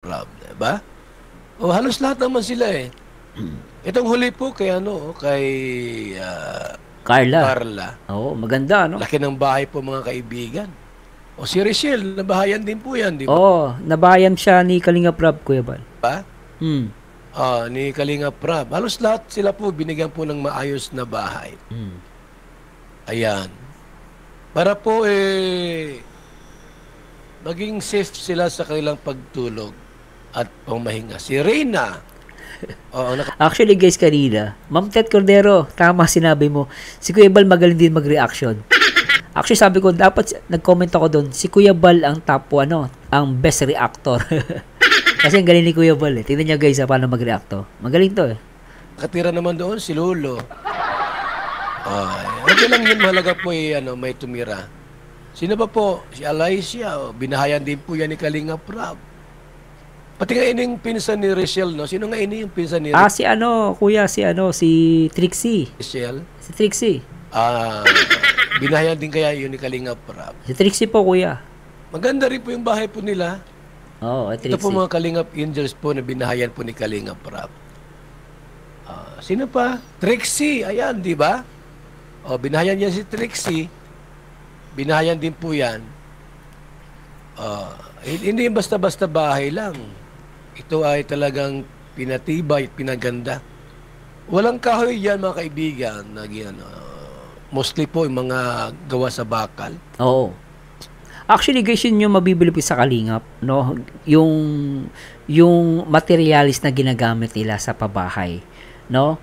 Rob, diba? O halos lahat naman sila eh. Itong huli po kay kay Carla. Carla. Oo, maganda, no? Laki ng bahay po mga kaibigan. O si Richelle, nabahayan din po yan, di ba? Oo, nabayam siya ni Kalinga Prab, Kuya Bal. Hmm. Ni Kalinga Prab. Halos lahat sila po binigyan po ng maayos na bahay. Hmm. Ayan. Para po maging safe sila sa kanilang pagtulog at pamahinga. Si Reyna. Actually guys, kanina, Ma'am Tet Cordero, tama sinabi mo. Si Kuya Bal magaling din mag-reaction. Actually sabi ko, dapat nag-comment ako doon, si Kuya Bal ang top ang best reactor. Kasi ang galing ni Kuya Bal eh. Tingnan niyo guys, paano mag-reacto. Magaling to eh. Nakatira naman doon si Lolo. Okay lang yun, mahalaga po may tumira. Sino ba po? Si Alicia. Binahayan din po yan ni Kalinga Prab. Pati nga ining pinsan ni Richelle, no? Sino nga ini yung pinsan ni Si Kuya, si Trixie. Richelle? Si Trixie. Binahayan din kaya yun ni Kalinga Prab. Si Trixie po, Kuya. Maganda rin po yung bahay po nila. Oo, Trixie. Ito po mga Kalingap Angels po na binahayan po ni Kalinga Prab. Sino pa? Trixie. Ayan, di ba? Binahayan niya si Trixie. Binahayan din po yan. Hindi basta-basta bahay lang. Ito ay talagang pinatibay, pinaganda. Walang kahoy yan mga kaibigan. Mostly po yung mga gawa sa bakal. Oo. Actually guys, yun yung mabibili po sa Kalingap, no? Yung materialis na ginagamit nila sa pabahay, no?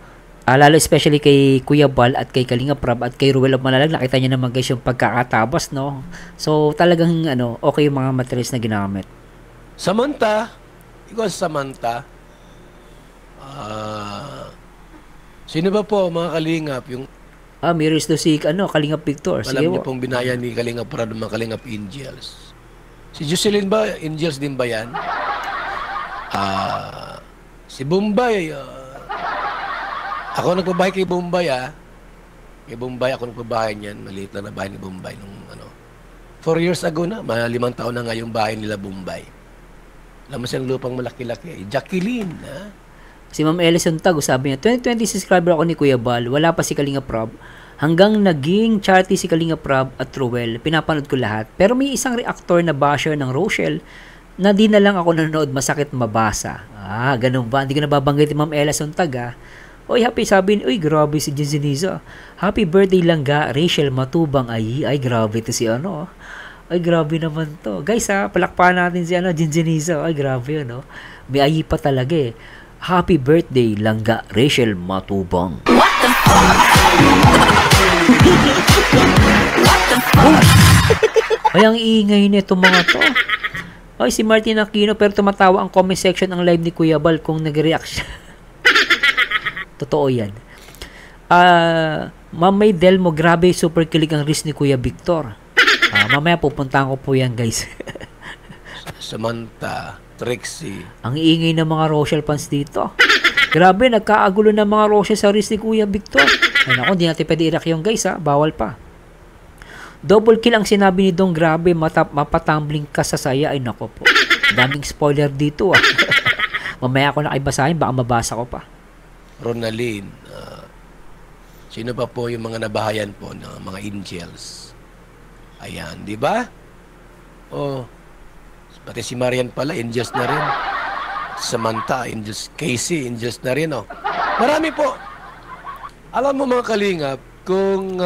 Lalo especially kay Kuya Bal at kay Kalingap Prab at kay Ruel of Malalag, nakita niyo naman guys yung pagkakatabas, no? So talagang okay yung mga materials na ginamit. Samantha, sino ba po mga Kalingap? Yung Mirrors do si Kalingap Victor. alam niyo pong binaya ni Kalingap Prab ng mga Kalingap Angels. Si Jocelyn ba, Angels din ba yan? Si Bombay, ako nagpabahay kay Bombay, Kay Bombay, ako nagpabahay niyan. Maliit lang na bahay ni Bombay nung 4 years ago na. 5 taon na nga yung bahay nila Bombay. Alam mo siyang lupang malaki-laki. Jacqueline, Si Ma'am Ellison Tag, sabi niya, 2020 subscriber ako ni Kuya Bal, wala pa si Kalinga Prab. Hanggang naging charity si Kalinga Prab at Ruel, pinapanood ko lahat. Pero may isang reactor na basher ng Rochelle na di na lang ako nanonood, masakit mabasa. Ganun ba? Hindi ko nababanggit ni Ma'am Ellison Tag, Oy, happy sabi, uy, grabe si Jinziniza. Happy birthday lang ga, Rachel Matubang. Ay, grabe to si Ay, grabe naman to. Guys, palakpakan natin si Jinziniza. Ay, grabe May ayi pa talaga eh. Happy birthday, Langga Rachel Matubang. What the fuck? Ay, ang iingay nito mga to. Ay, si Martin Aquino, pero tumatawa ang comment section ng live ni Kuya Bal kung nag-react siya. Totoo yan. Mamay Delmo, grabe, super kilig ang risk ni Kuya Victor. Mamaya pupuntahan ko po yan, guys. Samantha, Trixie. Ang iingay ng mga Rochelle fans dito. Grabe, nagkaagulo ng mga Rochelle sa risk ni Kuya Victor. Ay naku, hindi natin pwede i-react yung guys bawal pa. Double kill ang sinabi ni Dong, grabe, mapatumbling ka sa saya. Ay nako po. Daming spoiler dito Mamaya ako nakibasahin, baka mabasa ko pa. Ronaline. Sino pa po yung mga nabahayan po ng mga angels? Ayan, di ba? Pati si Marian pala, angels na rin. Samantha, angels. Casey, angels na rin, Marami po. Alam mo mga kalingap, kung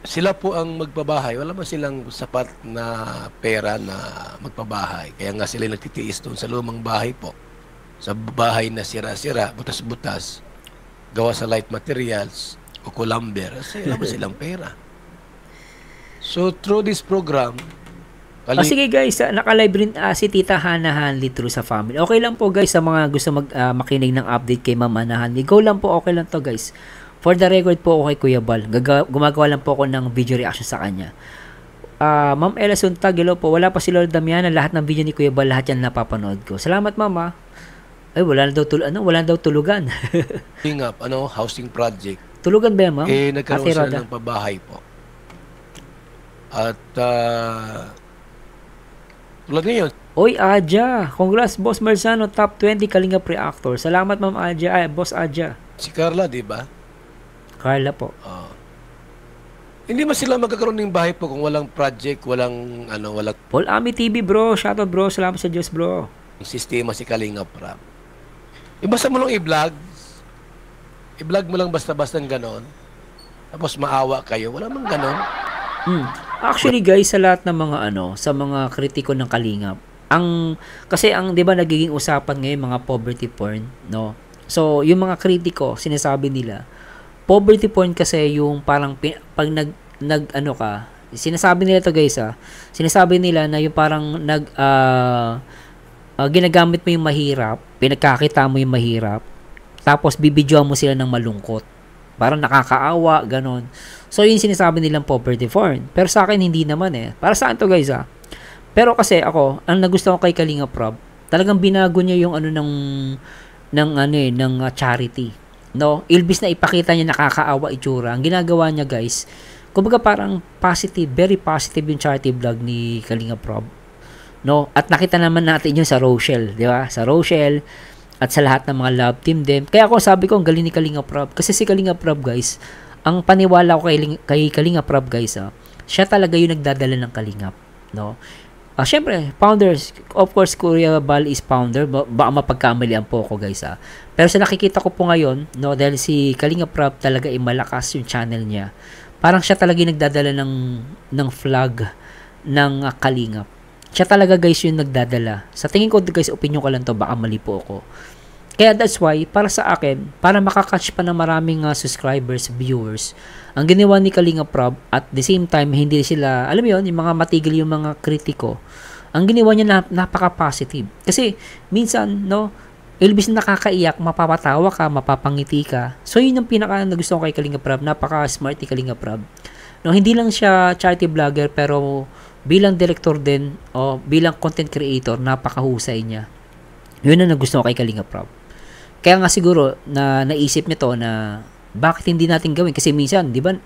sila po ang magpabahay, wala man silang sapat na pera na magpabahay. Kaya nga sila nagtitiis doon sa lumang bahay po. Sa bahay na sira-sira, butas-butas, gawa sa light materials, o lumber, kasi wala man silang pera. So, through this program, sige guys, naka-live rin si Tita Hana Hanley through sa family. Okay lang po guys sa mga gusto makinig ng update kay Ma'am Hana Hanley. Go lang po, okay lang to guys. For the record po ako kay Kuya Bal. Gumagawa lang po ako ng video reaction sa kanya. Ma'am Ella Suntag, hello po. Wala pa si Lord Damiana. Lahat ng video ni Kuya Bal, lahat yan napapanood ko. Salamat Mama. Ay, wala na daw tulugan. Housing project. Tulugan ba yan, Ma'am? Nagkaroon sila ng pabahay po. At tulad ngayon, Oy, Aja! Congrats, Boss Marzano, top 20 Kalingap Reactor. Salamat, Ma'am Aja. Ay, Boss Aja. si Carla, di ba? Carla po. Hindi man sila magkakaroon ng bahay po kung walang project, walang Paul Ami TV, bro. Shoutout, bro. Salamat sa Diyos, bro. sistema si Kalinga Prab. Basta mo lang i-vlog. I-vlog mo lang basta-basta ganon. Tapos maawa kayo. Wala mang ganon. Actually, guys, sa lahat ng mga sa mga kritiko ng Kalingap, kasi 'di ba nagiging usapan ngayon mga poverty porn, no? So, yung mga kritiko, sinasabi nila, poverty porn kasi yung parang pag sinasabi nila to guys, sinasabi nila na yung parang ginagamit mo yung mahirap, pinagkakita mo yung mahirap, tapos bibidyoan mo sila ng malungkot. Parang nakakaawa, ganon. So, yun sinasabi nilang poverty porn. Pero sa akin, hindi naman Para saan to guys, Pero kasi ako, ang nagustuhan ko kay Kalinga Prab, talagang binago niya yung ng charity. No? Ilbis na ipakita niya nakakaawa itsura. Ang ginagawa niya guys, kumbaga parang positive, very positive yung charity vlog ni Kalinga Prab. No? At nakita naman natin yun sa Rochelle, di ba? Sa Rochelle, at sa lahat ng mga love team din. Kaya ako sabi ko, ang galing ni Kalinga Prab. Kasi si Kalinga Prab guys, ang paniwala ko kay Kalinga Prab guys, siya talaga yung nagdadala ng Kalingap. No? Syempre, founders, of course, Kuya Bal is founder. Baka mapagkamalian po ako guys. Pero sa nakikita ko po ngayon, no, dahil si Kalinga Prab talaga ay malakas yung channel niya. Parang siya talaga yung nagdadala ng flag ng Kalingap. Siya talaga guys yung nagdadala. Sa tingin ko guys, opinion ko lang to, baka mali po ako. Kaya that's why, para sa akin, para makakatch pa ng maraming subscribers, viewers, ang ginawa ni Kalinga Prab, at the same time, hindi sila, alam mo yun, yung mga matigil yung mga kritiko, ang ginawa niya napaka-positive. Kasi, minsan, no, ilbis na nakakaiyak, mapapatawa ka, mapapangiti ka. So, yun yung pinaka nagustuhan ko kay Kalinga Prab, napaka-smart ni Kalinga Prab. No, hindi lang siya charity vlogger, pero bilang director din, o bilang content creator, napakahusay niya. Yun ang nagustuhan ko kay Kalinga Prab. Kaya nga siguro na naisip niya to na bakit hindi natin gawin, kasi minsan 'di ba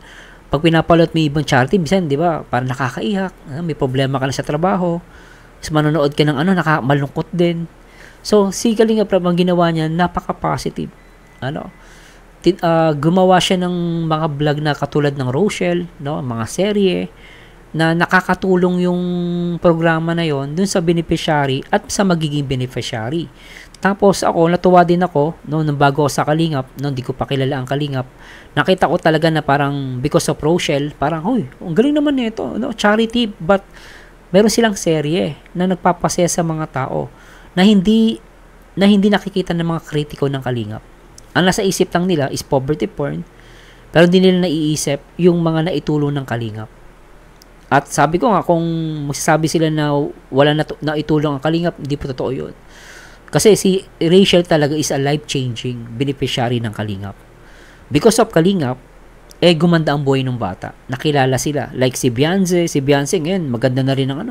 pag pinapalot mo ibang charity, minsan 'di ba parang nakakaiyak, may problema ka na sa trabaho, mas manonood ka ng malungkot din. So si Kalinga Prab, ang ginawa niya napaka-positive. Gumawa siya ng mga vlog na katulad ng Rochelle, no, mga serye na nakakatulong yung programa na yon dun sa beneficiary at sa magiging beneficiary. Tapos ako, natuwa din ako, no, nung bago ako sa Kalingap, no, hindi ko pa kilala ang Kalingap, nakita ko talaga na parang because of Rochelle, parang, huy, ang galing naman nito, no, charity, but meron silang serye na nagpapasaya sa mga tao na hindi nakikita ng mga kritiko ng Kalingap. Ang nasa isip lang nila is poverty porn, pero hindi nila naiisip yung mga naitulong ng Kalingap. At sabi ko nga, kung magsasabi sila na wala na itulong ang Kalingap, hindi po totoo yun. Kasi si Rachel talaga is a life-changing beneficiary ng Kalingap. Because of Kalingap, gumanda ang buhay ng bata. Nakilala sila. Like si Beyonce ngayon, maganda na rin ang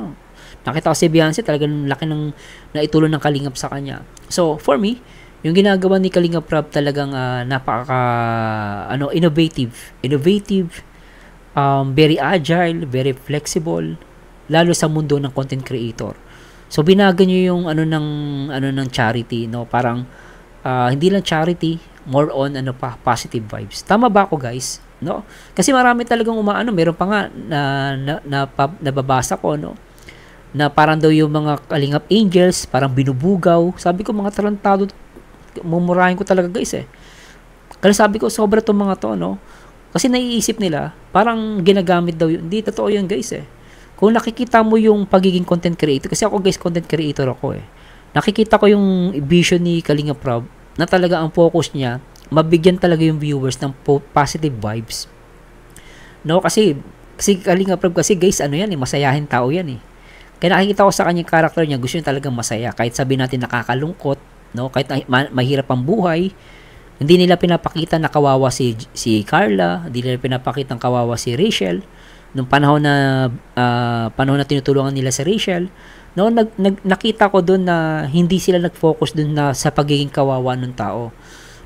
Nakita ko si Beyonce, talagang laki ng naitulong ng Kalingap sa kanya. So, for me, yung ginagawa ni Kalinga Prab talagang innovative, very agile, very flexible, lalo sa mundo ng content creator. So binago niyo yung ng charity, no? Parang hindi lang charity, more on positive vibes. Tama ba ako, guys? No? Kasi marami talagang meron pa nga nababasa ko, no? Na parang daw yung mga Kalingap Angels, parang binubugaw. Sabi ko, mga talentado, mumurahin ko talaga, guys Kasi sabi ko, sobra tong mga to, no? Kasi naiisip nila, parang ginagamit daw yun. Hindi, totoo yun, guys Kung nakikita mo yung pagiging content creator, kasi ako guys, content creator ako nakikita ko yung vision ni Kalinga Prab, na talaga ang focus niya, mabigyan talaga yung viewers ng positive vibes. No, kasi Kalinga Prab kasi guys, masayahin tao yan Kaya nakikita ko sa kanyang character niya, gusto niya talagang masaya. Kahit sabi natin nakakalungkot, no, kahit mahirap ang buhay, hindi nila pinapakita na kawawa si Carla, hindi nila pinapakita na kawawa si Rachel. Nung panahon na tinutulungan nila si Rachel, no, nakita ko doon na hindi sila nag-focus doon na sa pagiging kawawa ng tao.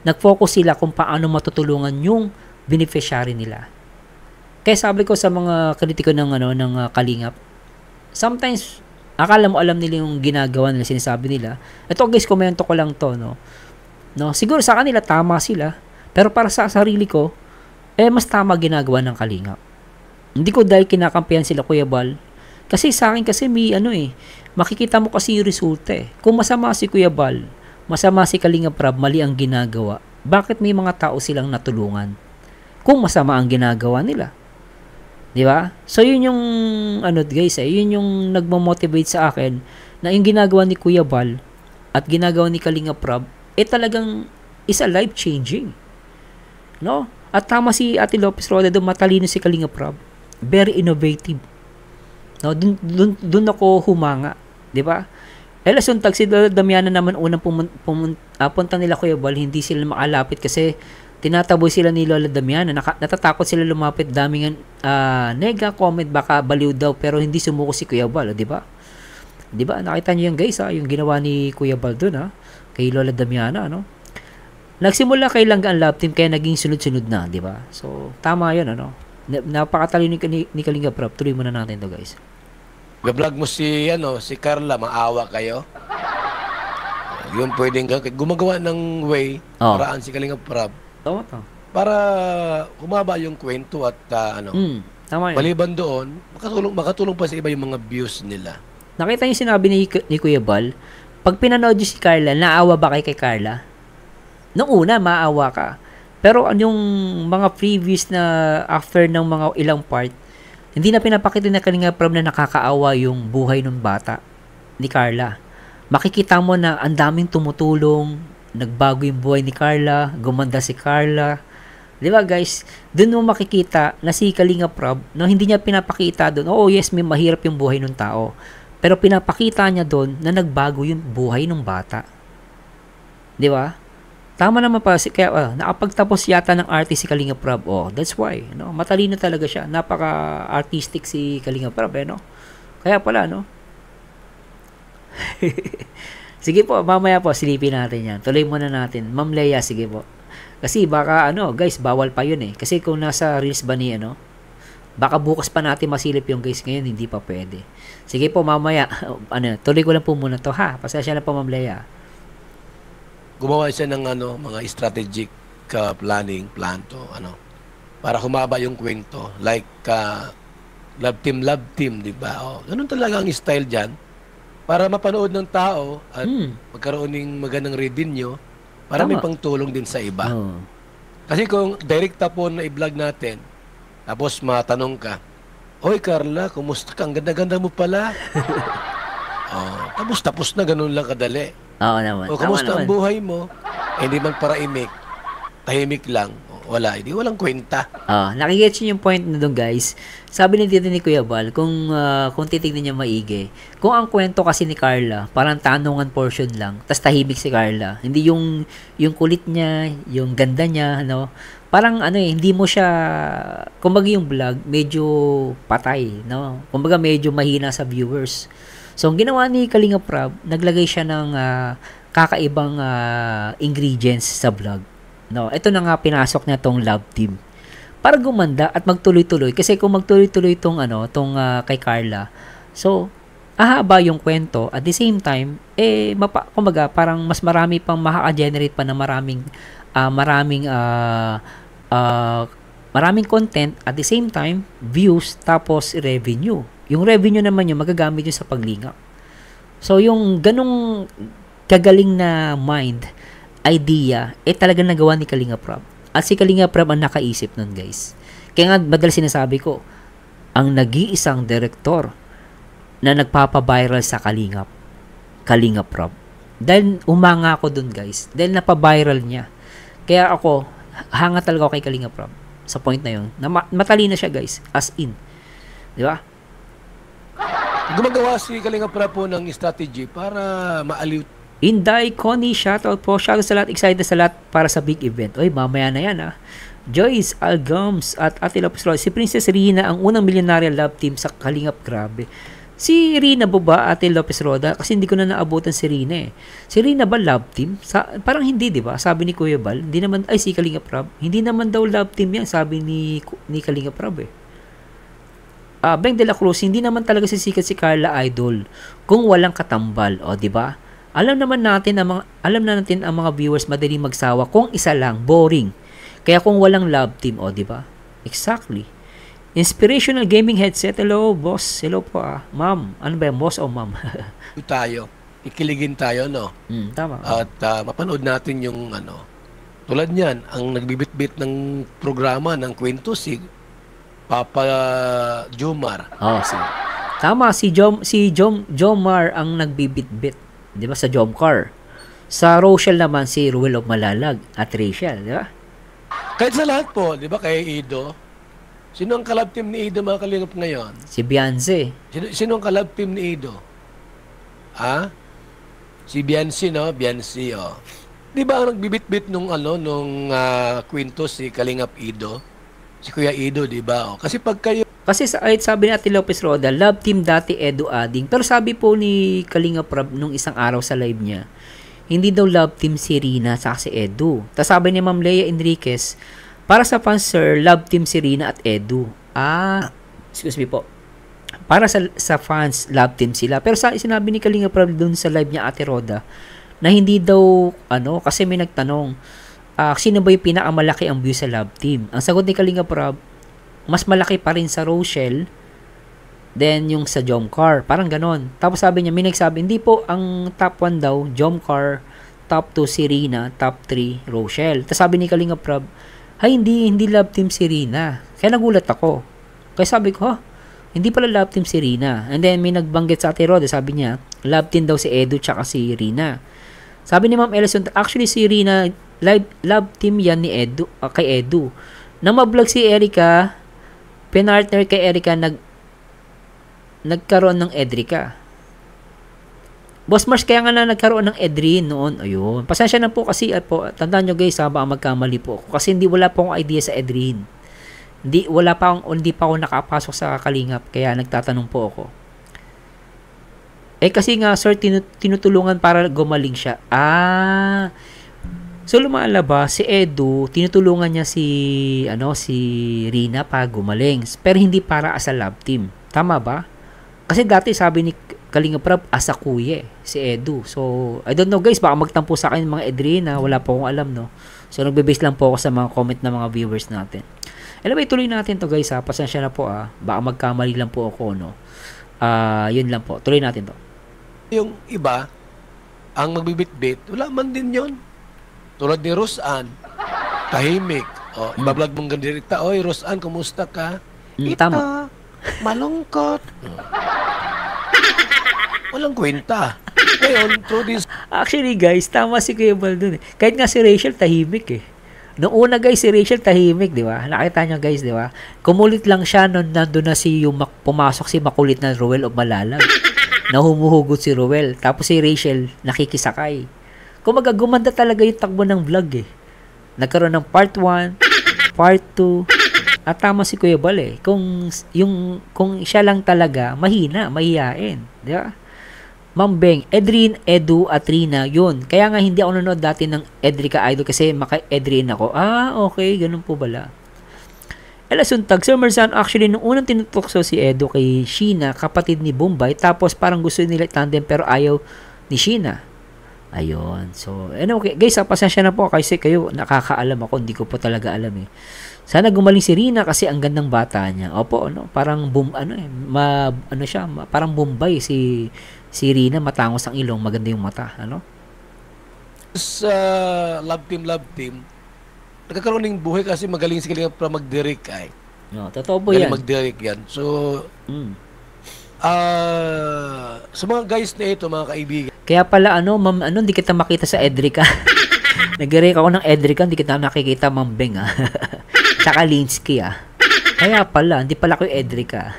Nag-focus sila kung paano matutulungan yung beneficiary nila. Kaya sabi ko sa mga kritiko ng Kalingap, sometimes akala mo alam nila yung ginagawa nila, sinasabi nila. Ito guys, komento ko lang to, no. No, siguro sa kanila tama sila, pero para sa sarili ko, mas tama ginagawa ng Kalingap. Hindi ko dahil kinakampihan sila Kuya Bal, kasi sa akin kasi may makikita mo kasi yung resulta eh. Kung masama si Kuya Bal, masama si Kalingap Rab, mali ang ginagawa, bakit may mga tao silang natulungan? Kung masama ang ginagawa nila. Di ba? So, yun yung, guys, yun yung nagmamotivate sa akin na yung ginagawa ni Kuya Bal at ginagawa ni Kalingap Rab, talagang is a life-changing. No? At tama si Ate Lopez Roda, matalino si Kalingap Rab. Very innovative. No? Dun ako humanga. Di ba? Suntag si Damiana naman unang punta nila Kuya Bal, hindi sila makalapit kasi tinataboy sila ni Lola Damiana. Natatakot sila lumapit. Daming nega comment, baka baliw daw, pero hindi sumuko si Kuya Bal, di ba? Di ba? Nakita niyo yung guys, yung ginawa ni Kuya Bal doon, kay Lola Damiana, no? Nagsimula kay Langga ang love team, kaya naging sunod-sunod na, di ba? So, tama 'yun, Napakatalino ni Kalingap Rab. Tuloy muna natin to, guys. Vlog mo si Carla, maawa kayo. Yung pwedeng gumagawa ng way, paraan si Kalingap Rab. Tama. Para humaba yung kwento at Tama yun. maliban doon, makatulong pa sa iba yung mga views nila. Nakita niyo sinabi ni Kuya Bal, pag pinanood niyo si Carla, naawa ba kay Carla? Noong una, maawa ka. Pero yung mga previous na after ng mga ilang part, hindi na pinapakita na Kalingap Rab na nakakaawa yung buhay ng bata ni Carla. Makikita mo na ang daming tumutulong, nagbago yung buhay ni Carla, gumanda si Carla. Di ba guys? Doon mo makikita na si Kalingap Rab, no, hindi niya pinapakita doon, oh yes, may mahirap yung buhay ng tao. Pero pinapakita niya doon na nagbago yung buhay ng bata. Di ba? Tama naman pa, kaya nakapagtapos yata ng artist si Kalingap Rab. Oh, that's why, no? Matalino talaga siya. Napaka-artistic si Kalingap Rab, no? Kaya pala, no? Sige po, mamaya po, silipin natin yan. Tuloy muna natin. Ma'am Leia, sige po. Kasi baka, guys, bawal pa yun eh. Kasi kung nasa reels ba ni, baka bukas pa natin masilip yung guys ngayon, hindi pa pwede. Sige po, mamaya, tuloy ko lang po muna to, ha? Pasensya na po, Ma'am Leia. Gumawa siya ng mga strategic plan to, para humaba yung kwento. Like, love team, di ba? Oh, ganun talaga ang style dyan. Para mapanood ng tao at magkaroon ng magandang revenue para may pangtulong din sa iba. Kasi kung direkta po na i-vlog natin, tapos matanong ka, "Oy Carla, kumusta ka? Ang ganda-ganda mo pala." Tapos na, ganun lang kadali. Oo naman. O kumusta ang buhay mo? Hindi man para imik, tahimik lang. Hindi walang kwenta. Nakikita niyo yung point na doon, guys. Sabi ni Tito ni Kuya Bal, kung titignan niyo maigi, kung ang kwento kasi ni Carla, parang tanungan portion lang, tas tahimik si Carla. Hindi yung kulit niya, yung ganda niya, parang hindi mo siya, kumbaga yung vlog, medyo patay, kumbaga medyo mahina sa viewers. So, ang ginawa ni Kalingap Rab, naglagay siya ng kakaibang ingredients sa vlog. Ito na nga pinasok niya tong love team para gumanda at magtuloy-tuloy, kasi kung magtuloy-tuloy tong kay Carla, so ahaba yung kwento, at the same time kumbaga parang mas marami pang makaka-generate pa na maraming content, at the same time views, tapos revenue. Yung revenue naman yung magagamit yun sa paglingap. So yung ganung kagaling na idea, talagang nagawa ni Kalingap Rab. At si Kalingap Rab ang nakaisip nun, guys. Kaya nga, madalas sinasabi ko, ang nag-iisang direktor na nagpapa-viral sa Kalingap Rab. Dahil umanga ako dun, guys. Dahil napabiral niya. Kaya ako, hanga talaga ako kay Kalingap Rab. Sa point na yun. Matalino siya, guys. As in. Di ba? Gumagawa si Kalingap Rab po ng strategy para maaliw. Inday, Connie, shoutout po. Shoutout sa lahat. Excited sa lahat para sa big event. Oy, mamaya na yan, Joyce, Algams, at Ate Lopez Roy. Si Princess Rina, ang unang milyonarya love team sa Kalingap. Grabe. Si Rina ba, Ate Lopez Roda? Kasi hindi ko na naabutan si Rina eh. Si Rina ba love team? Parang hindi, di ba? Sabi ni Kuya Bal, hindi naman, si Kalingap Rab. Hindi naman daw love team yan, sabi ni Kalingap Rab eh. Beng de la Cruz, hindi naman talaga sisikat si Carla Idol kung walang katambal, o di ba? Alam na natin ang mga viewers madaling magsawa kung isa lang, boring. Kaya kung walang love team, o di ba? Exactly. Inspirational gaming headset. Hello, boss. Hello po Ma'am. Ano ba yan, boss o ma'am? Tayo, ikiligin tayo, no? Tama. At mapanood natin yung tulad niyan, ang nagbibitbit ng programa ng kwento si Papa Jomar. Tama, si Jomar ang nagbibitbit, 'di ba, sa Jomcar. Sa Rochelle naman si Ruel of Malalag at Rachel, 'di ba? Kahit sa lahat po, 'di ba, kay Ido? Sino ang kalab team ni Ido, mga kalingap, ngayon? Si Beyonce. Sino ang kalab team ni Ido? Si Beyonce, no? Beyonce, oh. 'Di ba ang nagbibitbit nung kwento si Kalingap Ido? Si Kuya Ido, 'di ba? Oh, kasi pag kayo Sabi ni Ate Lopez Roda, love team dati Edu Ading. Pero sabi po ni Kalinga Prab nung isang araw sa live niya, hindi daw love team si Rina sa si Edu. Tapos sabi ni Ma'am Leia Enriquez, para sa fans sir, love team si Rina at Edu. Excuse me po. Para sa fans, love team sila. Pero sinabi ni Kalinga Prab dun sa live niya, Ate Roda, na hindi daw, kasi may nagtanong, sino ba yung pinakamalaki ang view sa love team? Ang sagot ni Kalinga Prab, mas malaki pa rin sa Rochelle than yung sa Jomcar. Parang ganon. Tapos sabi niya, may nagsabi, hindi po, ang top 1 daw, Jomcar, top 2 si Rina, top 3 Rochelle. Tapos sabi ni Kalinga Prab, hindi love team si Rina. Kaya nagulat ako. Kaya sabi ko, hindi pala love team si Rina. And then may nagbanggit sa Ate Rode, sabi niya, love team daw si Edu tsaka si Rina. Sabi ni Ma'am Ellison, actually si Rina, love team yan ni Edu, kay Edu. Nang ma-vlog si Erica, pinartner kay Erica, nagkaroon ng Edrica. Boss Mars, kaya nga na nagkaroon ng Edrin noon. Ayun. Pasensya na po kasi tandaan nyo guys, baka magkamali po ako. Kasi wala po akong idea sa Edrin. Hindi pa ako nakapasok sa Kalingap, kaya nagtatanong po ako. Kasi nga, sir, tinutulungan para gumaling siya. So, lumalabas, si Edu, tinutulungan niya si Rina para gumaling. Pero hindi para as a love team. Tama ba? Kasi dati sabi ni Kalinga Prab, as a kuya, si Edu. So, I don't know guys, baka magtampo sa akin mga Edrina, wala po akong alam, no? So, nagbe-base lang po ako sa mga comment ng mga viewers natin. Anyway, tuloy natin to guys, pasensya na po, baka magkamali lang po ako, no? Yun lang po, tuloy natin to. Yung iba, ang magbibitbit, wala man din yon. Tulad ni Rosan, tahimik. Ibablog mong gandirita, oy, Rosan, kumusta ka? Tama. Malungkot. Walang kwenta. Ngayon, through this... Actually guys, tama si Kuya Bal dun eh. Kahit nga si Rachel, tahimik eh. Noong una guys, si Rachel tahimik, di ba? Nakita niyo guys, di ba? Kumulit lang siya nung nandun na pumasok si makulit na Ruel of Malalag. Na humuhugot si Ruel. Tapos si Rachel, nakikisakay. Kumaga, gumanda talaga yung takbo ng vlog eh. Nagkaroon ng part 1, part 2, at tama si Kuya Bal eh. Kung siya lang talaga, mahihain. Di ba? Ma'am Beng, Edrin, Edu, at Rina, yun. Kaya nga hindi ako nanonood dati ng Edrica Idol kasi maka-Edrin ako. Okay, ganun po bala. Elasuntag, Sir Marzan, actually, nung unang tinutokso si Edu kay Sheena, kapatid ni Bombay, tapos parang gusto nila tandem pero ayaw ni Sheena. Ayun. So, okay. Guys, pasensya na po kasi kayo nakakaalam ako, hindi ko po talaga alam eh. Sana gumaling si Rina kasi ang gandang bata niya. Opo, parang parang Bombay si Rina, matangos ang ilong, maganda yung mata, Sa love team, nagkakaroon ng buhay kasi magaling si Kalinga para mag-direct ay. No, totoo po yan. Mag-direct yan. So, sa mga guys na ito, mga kaibigan. Kaya pala, ma'am, hindi kita makita sa Edrica. Nag-direct ako ng Edrica, hindi kita nakikita, Ma'am Beng, Tsaka Linsky, Kaya pala, hindi pala kayo Edrica.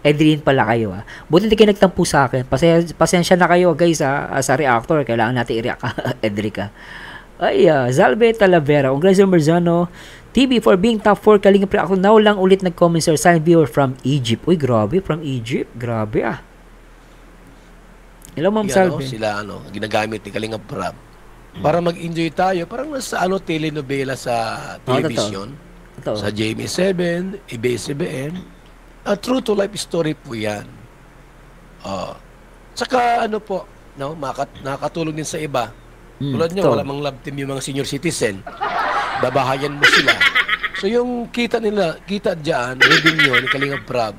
Edrin pala kayo, Buti hindi kayo nagtampo sa akin. Pasensya na kayo, guys, sa reactor. Kailangan natin i-react, Edrica. Zalbe Talavera, Congratulations Marzano TV for being top 4 Kalinga Prab. Ako now lang ulit nag-comment sir, silent viewer from Egypt. Uy, grabe, from Egypt. Grabe, Hello, Ma'am Salve. Sila, ginagamit ni Kalinga Prab. Para mag-enjoy tayo. Parang nasa, telenovela sa television. Totoo. Sa GMA7, ABS-CBN. True to life story po yan. Saka ano po, no, nakakatulong din sa iba. Tulad nyo, totoo. wala mang love team yung mga senior citizen. Babahayan mo sila. So yung kita nila, kita dyan, revenue ni Kalingap Prab,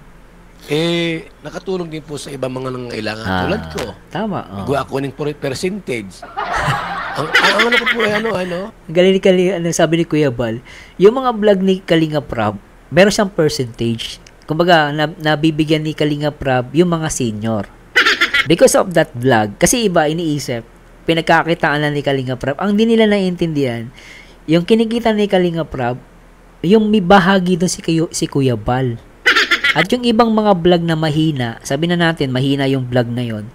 nakatulong din po sa ibang mga nangailangan. Tulad ko. Tama. Nagawa ako ng percentage. ang ano ko po, Galing ni sabi ni Kuya Bal, yung mga vlog ni Kalinga Prab, meron siyang percentage. Kumbaga, nabibigyan ni Kalinga Prab yung mga senior. Because of that vlog, kasi iba iniisip, pinagkakitaan lang ni Kalinga Prab. Ang di nila naiintindihan, yung kinikita ni Kalinga Prab, yung may bahagi doon si Kuya Bal. At yung ibang mga vlog na mahina, sabi na natin, mahina yung vlog na yon.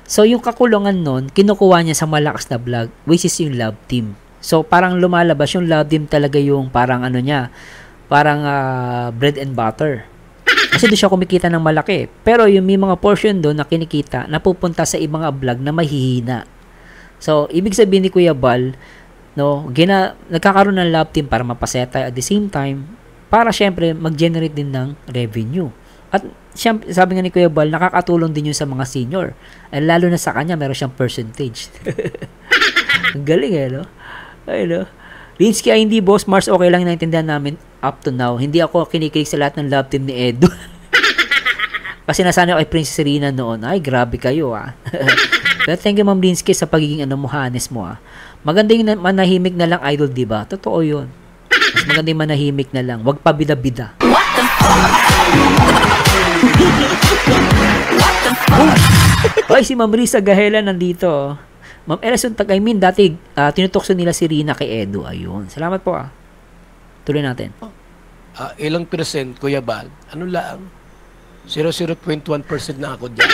So, yung kakulungan nun, kinukuha niya sa malakas na vlog, which is yung love team. So, parang lumalabas yung love team talaga yung parang ano niya, parang bread and butter. Kasi doon siya kumikita ng malaki. Pero yung may mga portion doon na kinikita, napupunta sa ibang vlog na mahihina. So, ibig sabihin ni Kuya Bal, no, nagkakaroon ng love team para mapasaya tayo at the same time, para syempre mag-generate din ng revenue. At syempre, sabi nga ni Kuya Bal, nakakatulong din yun sa mga senior. At lalo na sa kanya, meron siyang percentage. Ang galing no? Ay, no? Linsky, ay hindi boss, Mars, okay lang naintindihan namin up to now. Hindi ako kinikilig sa lahat ng love team ni Edu. Kasi nasanay ako kay Princess Serena noon. Ay, grabe kayo Pero thank you, Ma'am Linsky, sa pagiging honest mo Maganda yung manahimik na lang, idol, diba? Totoo yun. Mas maganda yung manahimik na lang. Wag pa bida-bida. Hoy, si Ma'am Risa Gahela nandito. Ma'am Elison Tagaymin, dati tinutokso nila si Rina kay Edu. Ayun. Salamat po Tuloy natin. Ilang percent, Kuya Bal? Ano lang? 0.1% na ako dyan.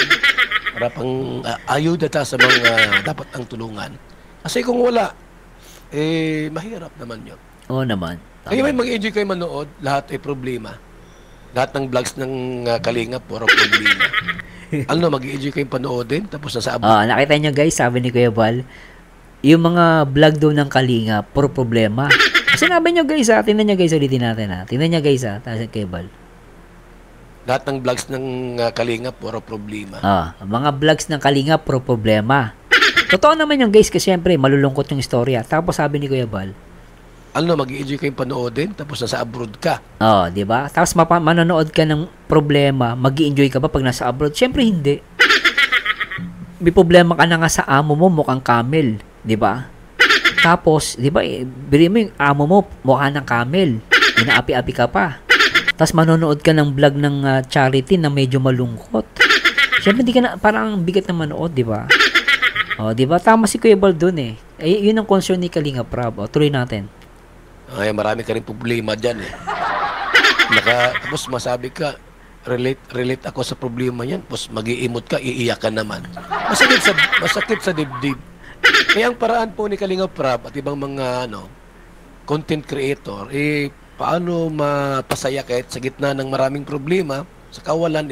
Para pang ayuda sa mga dapat ang tulungan. Kasi kung wala, mahirap naman yun. Oo naman. Kaya may mag-enjoy kayo manood, lahat ay problema. Lahat ng vlogs ng Kalinga, puro problema. Mag-enjoy kayong panoodin, tapos nasa abot. Nakita nyo guys, sabi ni Kuya Bal, yung mga vlog daw ng Kalinga, puro problema. Sinabi nyo guys tingnan nyo guys, ulitin natin tingnan nyo guys tayo Kuya Bal. Lahat ng vlogs ng Kalinga, puro problema. Mga vlogs ng Kalinga, puro problema. Totoo naman yung guys, kasi syempre, malulungkot yung istorya. Tapos sabi ni Kuya Bal, mag-enjoy kayong panoodin, tapos nasa abroad ka. Di ba? Tapos manonood ka ng problema, mag-enjoy ka ba pag nasa abroad? Syempre hindi. May problema ka na nga sa amo mo, mukhang camel, di ba? Tapos, di ba, bili mo yung amo mo, mukha ng camel. Inaapi-api ka pa. Tapos manonood ka ng vlog ng charity na medyo malungkot. Syempre hindi ka na, parang bigat na manood, di ba? Di ba? Tama si Kuya Bal dun yun ang concern ni Kalinga Prab. Tuloy natin. Marami ka rin problema dyan tapos masabi ka, relate ako sa problema yan, tapos mag-iimot ka, iiyak ka naman. Masakit sa dibdib. Kaya ang paraan po ni Kalinga Prab at ibang mga content creator, paano mapasaya kahit sa gitna ng maraming problema, sa kawalan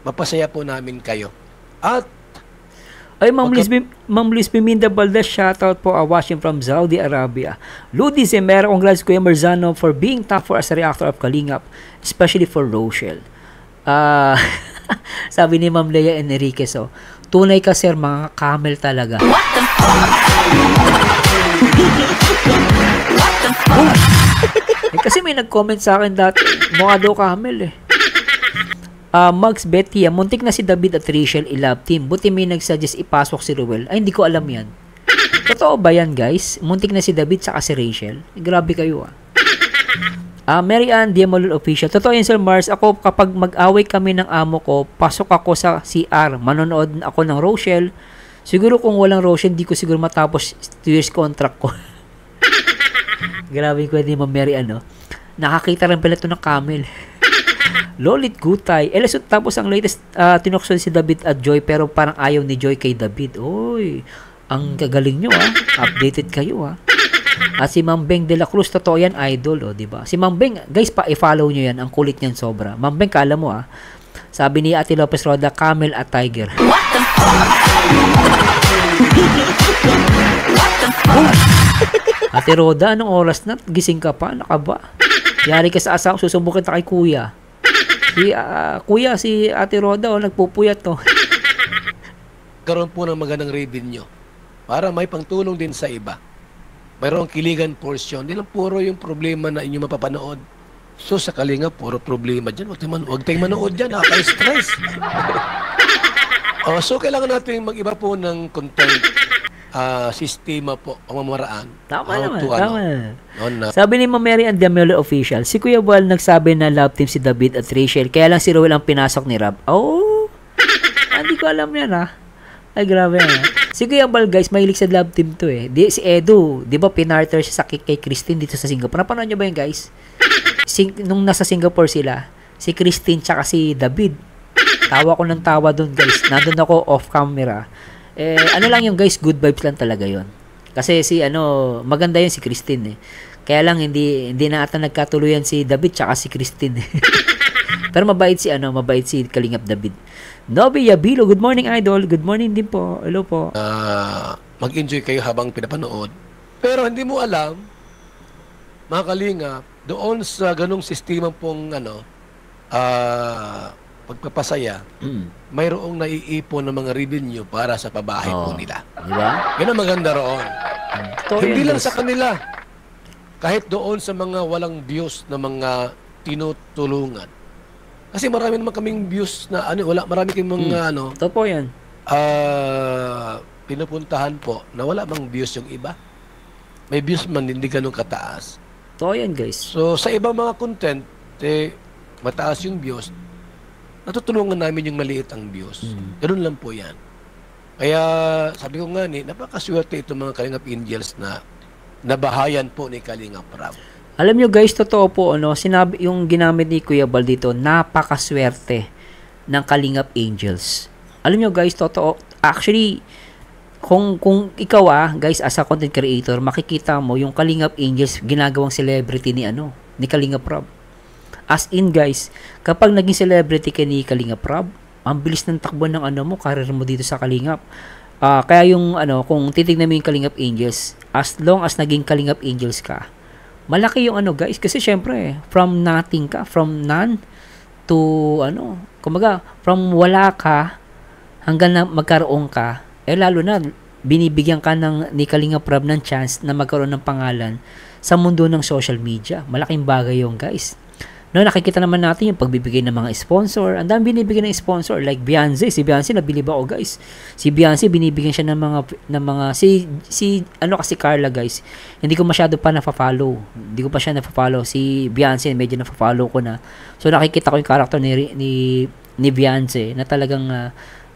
mapasaya po namin kayo. At Ma'am Lisby Minda Baldas, shoutout po watching from Saudi Arabia. Ludi Zemera, congrats Kuya Marzano for being tough for as a reactor of Kalingap, especially for Rochelle. Sabi ni Ma'am Leia Enriquez, tunay ka sir, mga camel talaga. What the fuck? Kasi may nag-comment sa akin dati, mukha daw camel Mags Betty, muntik na si David at Rachel i-love team. Buti may nag-suggest ipasok si Ruel. Ay, hindi ko alam yan. Totoo ba yan, guys? Muntik na si David saka si Rachel? Grabe kayo, Mary Ann Diamolul Official. Totoo yan, Sir Mars. Ako, kapag mag-away kami ng amo ko, pasok ako sa CR. Manonood ako ng Rochelle. Siguro kung walang Rochelle, hindi ko siguro matapos 2 years contract ko. Grabe ko ni Ma'am Mary Ann, Nakakita rin pala ito ng camel. Lolit Gutay. Tapos ang latest, tinokso si David at Joy, pero parang ayaw ni Joy kay David. Oy, ang gagaling nyo Updated kayo At si Ma'am Beng de la Cruz, totoo yan, idol di ba? Si Ma'am Beng, guys, i-follow nyo yan. Ang kulit niyan sobra. Ma'am Beng, kala mo sabi ni Ate Lopez Roda, camel at tiger. What the fuck? Ate Roda, anong oras na? Gising ka pa? Nakaba? Yari ka sa asawa, susubukin ta kay kuya. Kuya, si Ate Roda, nagpupuyat to. Karoon po ng magandang revenue para may pangtulong din sa iba. Mayroong kiligan portion. Hindi lang puro yung problema na inyo mapapanood. So sa Kalinga, puro problema dyan. Huwag tayong manood dyan. Nakaka-stress. So kailangan natin mag-iba po ng content sistema po, pamamaraan. Tama naman, tama. Sabi ni Ma'am Mary and Demelo Official, si Kuya Bal nagsabi na love team si David at Rachel, kaya lang si Rowell ang pinasok ni Rob. Hindi ko alam yan Ay, grabe Si Kuya Bal, guys, mahilig sa love team to Si Edu, di ba pinarter siya kay Christine dito sa Singapore? Napanood niyo ba yun, guys? Nung nasa Singapore sila, si Christine tsaka si David. Tawa ko ng tawa doon, guys. Nandun ako off camera. Ano lang yung guys, good vibes lang talaga yon. Kasi maganda yun si Christine Kaya lang hindi na ata nagkatuluyan si David tsaka si Christine. Pero mabait si Kalingap David. Nobi Yabilo, good morning idol. Good morning din po. Hello po. Mag-enjoy kayo habang pinapanood. Pero hindi mo alam, mga Kalingap, doon sa ganung sistema pong pagpapasaya, mayroong naiipon ng mga revenue para sa pabahay po nila. Diba? Yan ang maganda roon. Hindi lang sa kanila. Kahit doon sa mga walang views na mga tinutulungan. Kasi marami naman kaming views na marami kaming mga Ito po yan. Pinupuntahan po na wala bang views yung iba. May views man, hindi ganun kataas. Ito yan, guys. So, sa ibang mga content, mataas yung views, natutulungan namin yung maliit ang views. Ganun lang po yan. Kaya, sabi ko nga napakaswerte itong mga Kalingap Angels na nabahayan po ni Kalingap Rob. Alam nyo guys, totoo po, sinabi yung ginamit ni Kuya Bal dito, napakaswerte ng Kalingap Angels. Alam nyo guys, totoo. Actually, kung ikaw guys, as a content creator, makikita mo yung Kalingap Angels ginagawang celebrity ni Kalingap Rob. As in guys, kapag naging celebrity ka ni Kalingap Rob, ang bilis ng takbo ng career mo dito sa Kalingap. Kaya yung kung titignan mo yung Kalingap Angels, as long as naging Kalingap Angels ka, malaki yung guys, kasi syempre from nothing ka, from none to kumbaga from wala ka hanggang na magkaroon ka, lalo na binibigyan ka ni Kalingap Rob ng chance na magkaroon ng pangalan sa mundo ng social media. Malaking bagay yung guys. Nakikita naman natin yung pagbibigay ng mga sponsor. Ang dami binibigyan ng sponsor like Beyonce. Si Beyonce nabilib ako guys. Si Beyonce binibigyan siya ng mga kasi Carla guys. Hindi ko masyado pa na-follow. Hindi ko pa siya na-follow. Si Beyonce medyo na-follow ko na. So nakikita ko yung character ni Beyonce na talagang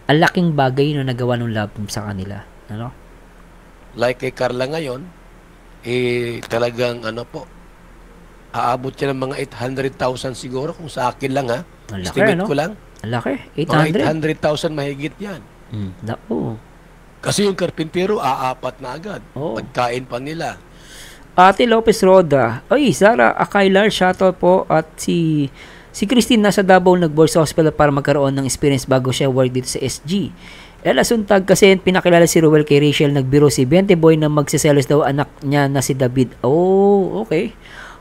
ang laking bagay na nagawa ng love team sa kanila. Like kay Carla ngayon, talagang aabot siya ng mga 800,000 siguro kung sa akin lang Estimate ko lang. Ang laki, 800? Mga 800,000 mahigit yan. Naku. Kasi yung karpintero, aapat na agad. Pagkain pa nila. Ate Lopez Roda. Sara Akailar, shoutout po. At si Christine nasa Davao nag-board sa hospital para magkaroon ng experience bago siya work dito sa SG. Ella Suntag kasi pinakilala si Rowell kay Rachel, nagbiro si 20 boy na magsiselos daw anak niya na si David. Okay.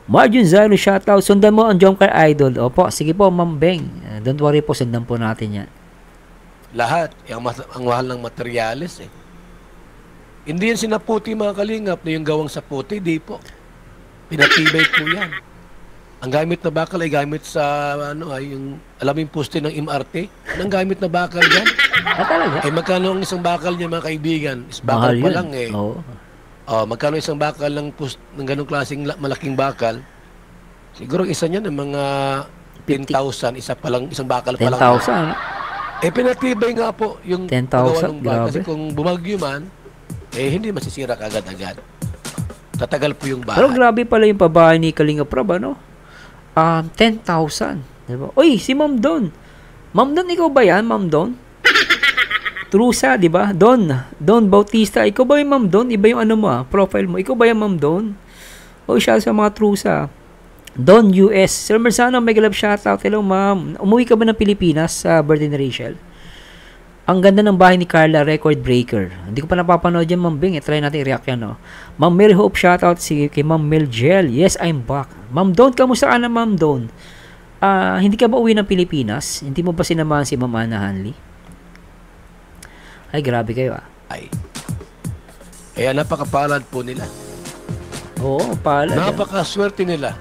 Marjun Zaro, shoutout. Sundan mo ang Jomcar Idol. Opo, sige po, Ma'am Beng. Don't worry po, sundan po natin yan. Lahat. Ang mahal ng materyales Hindi yan sinaputi mga Kalingap na yung gawang sa puti. Di po. Pinatibay po yan. Ang gamit na bakal ay gamit sa yung alaming poste ng MRT. Anong gamit na bakal yan? Talaga? Magkano ang isang bakal niya mga kaibigan? Bakal pa lang magkano isang bakal ng ganong klaseng malaking bakal? Siguro isa niya ng mga 10,000, isang bakal pa lang. 10,000? Pinatibay nga po yung 10,000, grabe. Kasi kung bumagyo man, hindi masisira kagad-agad. Tatagal po yung bahay. Pero grabe pala yung pabahay ni Kalingap Rob, 10,000. Diba? Si Ma'am Don. Ma'am Don, ikaw ba yan, Ma'am Don? Trusa, di ba? Don Bautista. Ikaw ba yung Ma'am Don? Iba yung profile mo. Ikaw ba yung Ma'am Don? Siya sa mga trusa. Don US. Sir Merzano, mega love shoutout. Hello, ma'am. Umuwi ka ba ng Pilipinas sa birthday ni Rachel? Ang ganda ng bahay ni Carla, record breaker. Hindi ko pa napapanood yan, Ma'am Bing. Try natin i-react yan, Ma'am Mary Hope, shoutout kay Ma'am Mel Gel. Yes, I'm back. Ma'am Don, kamusta ka na, Ma'am Don? hindi ka ba uwi ng Pilipinas? Hindi mo ba sinamahan si Ma'am Ana Hanley? Ay, grabe kayo Ay. Kaya napakapalad po nila. Oo, palad. Napakaswerte nila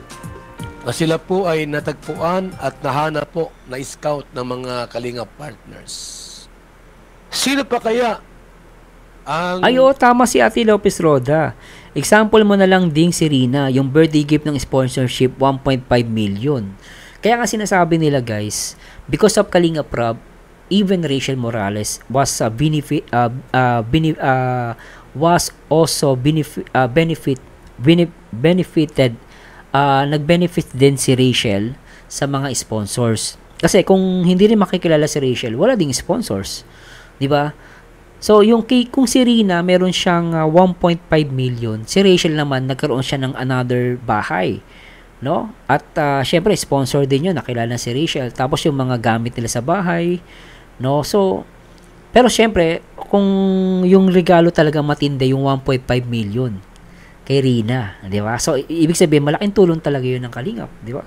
na sila po ay natagpuan at nahanap po na scout ng mga Kalinga partners. Sino pa kaya ang... Ay, oo, tama si Ate Lopez Roda. Example mo na lang ding si Rina, yung birthday gift ng sponsorship, 1.5 million. Kaya nga sinasabi nila guys, because of Kalinga Prab, even Rachel Morales was benefited, nag-benefit din si Rachel sa mga sponsors. Kasi kung hindi rin makikilala si Rachel, wala ding sponsors. 'Di ba? So, kung si Rina, meron siyang 1.5 million. Si Rachel naman, nagkaroon siya ng another bahay. No? At, syempre, sponsor din yun. Nakilala si Rachel. Tapos, yung mga gamit nila sa bahay. No? So, pero syempre, kung yung regalo talaga matindi, yung 1.5 million kay Rina. Di ba? So, ibig sabihin, malaking tulong talaga yun ng Kalingap. Di ba?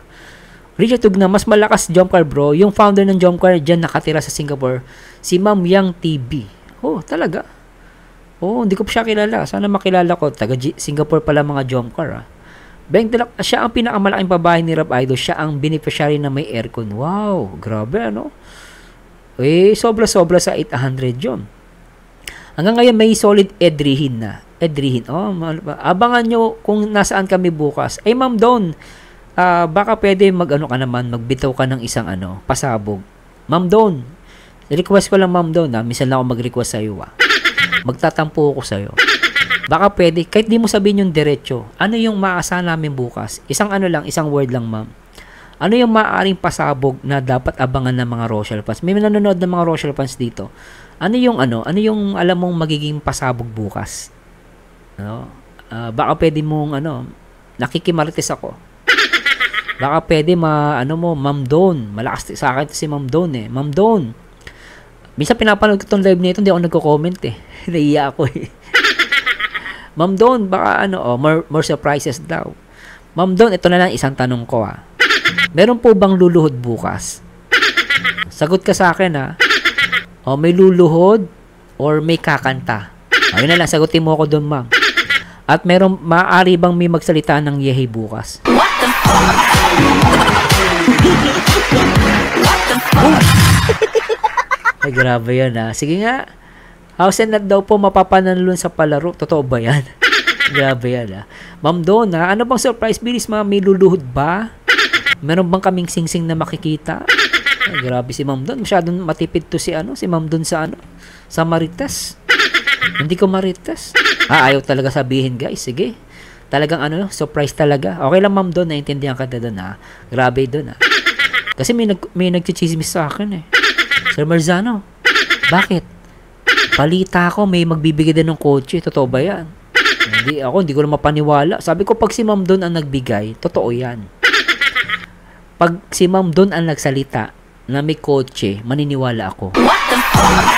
Richard Tugna, mas malakas jump car bro. Yung founder ng jump car dyan nakatira sa Singapore, si Ma'am Yang TB. Oh, talaga? Oh, hindi ko pa siya kilala. Sana makilala ko. Taga Singapore pala mga jump car. Siya ang pinakamalaking babae ni Rap Idol. Siya ang beneficiary na may aircon. Wow, grabe ano? Eh, sobra-sobra sa 800 yun. Hanggang ngayon may solid Edrihin na. Edrihin. Oh, abangan nyo kung nasaan kami bukas. Ay, Ma'am Don, baka pwede magbitaw ka ng isang pasabog. Ma'am Don, request ko lang Ma'am Don, minsan lang ako mag-request sa iyo. Magtatampo ako sa iyo. Baka pwede, kahit di mo sabihin yung diretso, ano yung maasahan namin bukas? Isang word lang Ma'am. Ano yung maaaring pasabog na dapat abangan ng mga Rochelle fans? May nanonood ng mga Rochelle fans dito. Ano yung alam mong magiging pasabog bukas? Baka pwede mong nakikimarites ako. Baka pwede Ma'am Don. Malakas sa akin si Ma'am Don eh. Ma'am Don. Minsan pinapanood ko tong live nito, hindi ako nagko-comment eh. Naiiya ako eh. Ma'am Don, baka more surprises daw. Ma'am Don, ito na lang isang tanong ko Meron po bang luluhod bukas? Sagot ka sa akin O may luluhod or may kakanta? Ayun na lang, sagutin mo ako doon, ma'am. At maaari bang may magsalita ng yehi bukas? What the fuck? Ay, grabe yan Sige nga. House and Lot daw po mapapanalun sa palaro. Totoo ba yan? Grabe yan Ma'am Don ano bang surprise bilis ma'am? May luluhod ba? Meron bang kaming singsing na makikita? Ay, grabe si Ma'am Don. Masyadong matipid to si Ma'am Don sa sa Marites. Hindi ko Marites. Ayaw talaga sabihin guys. Sige. Talagang surprise talaga. Okay lang Ma'am Don, naintindihan ka na doon Grabe doon Kasi may nagchichismis sa akin Sir Marzano, bakit? Balita ko may magbibigay din ng kotse. Totoo ba yan? Hindi ko na mapaniwala. Sabi ko pag si Ma'am Don ang nagbigay, totoo yan. Pag si Ma'am Don ang nagsalita na may kotse, maniniwala ako. What the fuck?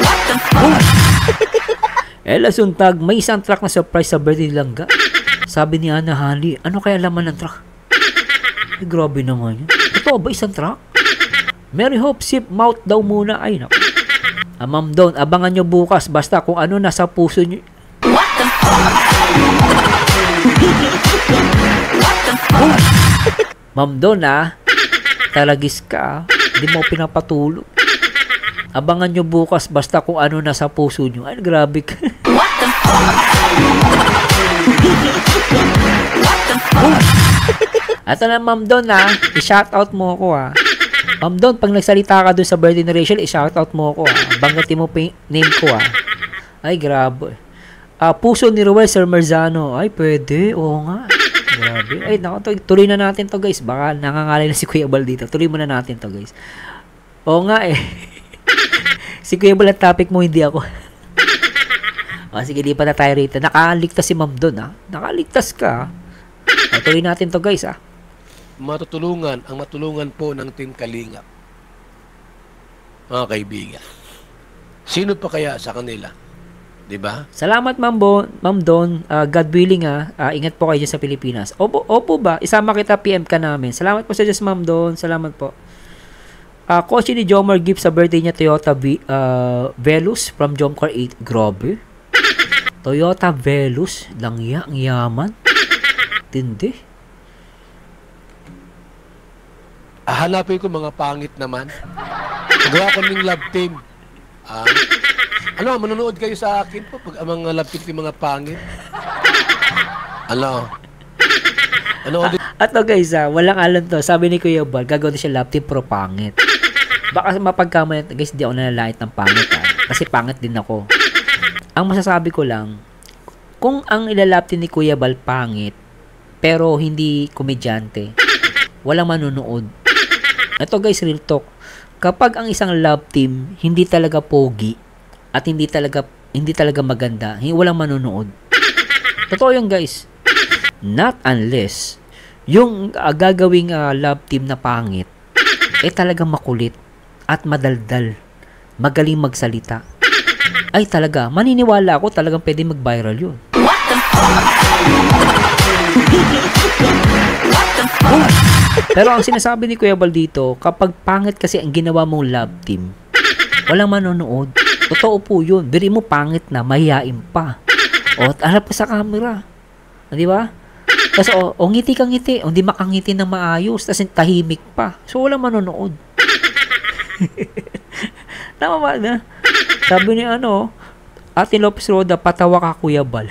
What the fuck? Ella Suntag, may isang truck na surprise sa birthday Langga. Sabi ni Ana Hanley, ano kaya laman ng truck? Ay, grabe naman yun. Ito ba isang truck? Mary Hope, sip mouth daw muna. Ay, naku. Ma'am Don, abangan nyo bukas. Basta kung ano nasa puso nyo. What the fuck? What the fuck? Ma'am Don, talagis ka. Hindi mo pinapatulog. Abangan nyo bukas. Basta kung ano nasa puso nyo. Ay, grabe ka. What the fuck? What the fuck? At Ma'am Don, i-shoutout mo ako Ma'am Don, pag nagsalita ka doon sa birthday ni Rachel, i-shoutout mo ako Banggatin mo pa name ko Ay, grabe. Puso ni Ruel, Sir Marzano. Ay, pwede. Oo nga. Grabe. Ay, tuloy na natin to guys. Baka nangangalay na si Kuya Bal dito. Tuloy muna natin to guys. Oo nga Si Kuya Bal ang topic mo, hindi ako. Sige, lipat na tayo rito. Nakaligtas si Ma'am Don Nakaligtas ka tuloy natin to guys ang matulungan po ng Team Kalingap. Mga kaibigan. Sino pa kaya sa kanila 'Di ba? Salamat, Ma'am Don. God willing, ingat po kayo dyan sa Pilipinas. Opo ba? Isama kita, PM ka namin. Salamat po sa Diyos, Ma'am Don. Salamat po. Kotse ni Jomar gift sa birthday niya, Toyota Velus from Jomcar 8. Grabe. Toyota Velus. Langya, ang yaman. Tindi. Hanapin ko mga pangit naman. Magawa ko ng love team. Manonood kayo sa akin po pag ang mga love team yung mga pangit. At guys, walang alam to. Sabi ni Kuya Bal, gagawin siya love team pro pangit. Baka mapagkamali, guys, di ako nalalait ng pangit. Kasi pangit din ako. Ang masasabi ko lang, kung ang ilalap team ni Kuya Bal pangit, pero hindi komedyante, walang manunood. Ito guys, real talk. Kapag ang isang love team hindi talaga pogi at hindi talaga maganda, walang manunood. Totoo 'yan guys. Not unless yung gagawing love team na pangit talagang makulit at madaldal, magaling magsalita. Ay talaga, maniniwala ako talagang pwede mag-viral 'yun. Pero ang sinasabi ni Kuya Bal dito, kapag pangit kasi ang ginawa mong love team, walang manonood. Totoo po yun. Biri mo pangit na, mahihain pa. O, harap pa sa camera. Di ba? Tapos, ngiti kang ngiti. O, hindi makangiti na maayos. Tapos, tahimik pa. So, walang manonood. Tama ba na? Sabi ni Ate Lopez Roda, patawa ka Kuya Bal.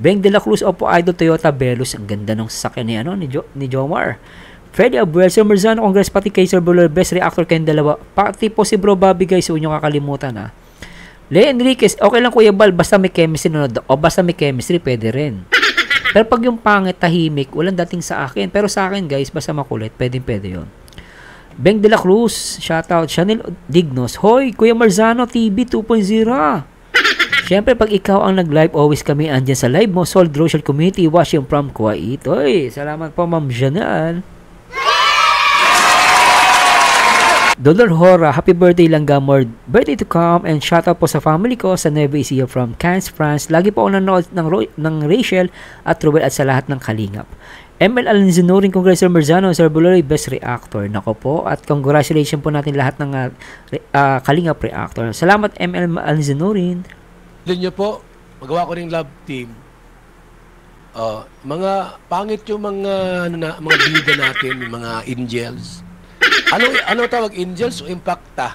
Beng de la Cruz, opo, idol Toyota Velus. Ang ganda ng sasakyan ni Jomar. Freddy Abuel, Sir Marzano, congrats pati kay Sir Buller, best reactor kayong dalawa. Pati po si Bro Bobby guys, huwag nyo kakalimutan Le Enriquez, okay lang Kuya Bal, basta may chemistry basta may chemistry, pwede rin. Pero pag yung pangit, tahimik, walang dating sa akin. Pero sa akin guys, basta makulit, pwede yun. Beng de la Cruz, shoutout. Chanel Dignos, hoy, Kuya Marzano TV 2.0. Siyempre, pag ikaw ang nag-live, always kami andyan sa live mo. Sold Rochelle Community, watching from Kuwait. Oy, salamat po, Ma'am Janal. Dolor Hora, happy birthday lang Gamord. Birthday to come and shout out po sa family ko sa Nueva Ecija from Cannes, France. Lagi po ako nanood ng Rachel at Ruel at sa lahat ng Kalingap. ML Alinzinurin, congrats Sir Marzano, Sir Buloy, best reactor. Nako po, at congratulations po natin lahat ng Kalingap reactor. Salamat ML Alinzinurin. Doon nyo po, magawa ko ng love team. Mga pangit yung mga bida natin, yung mga angels. Ano tawag, angels o impacta?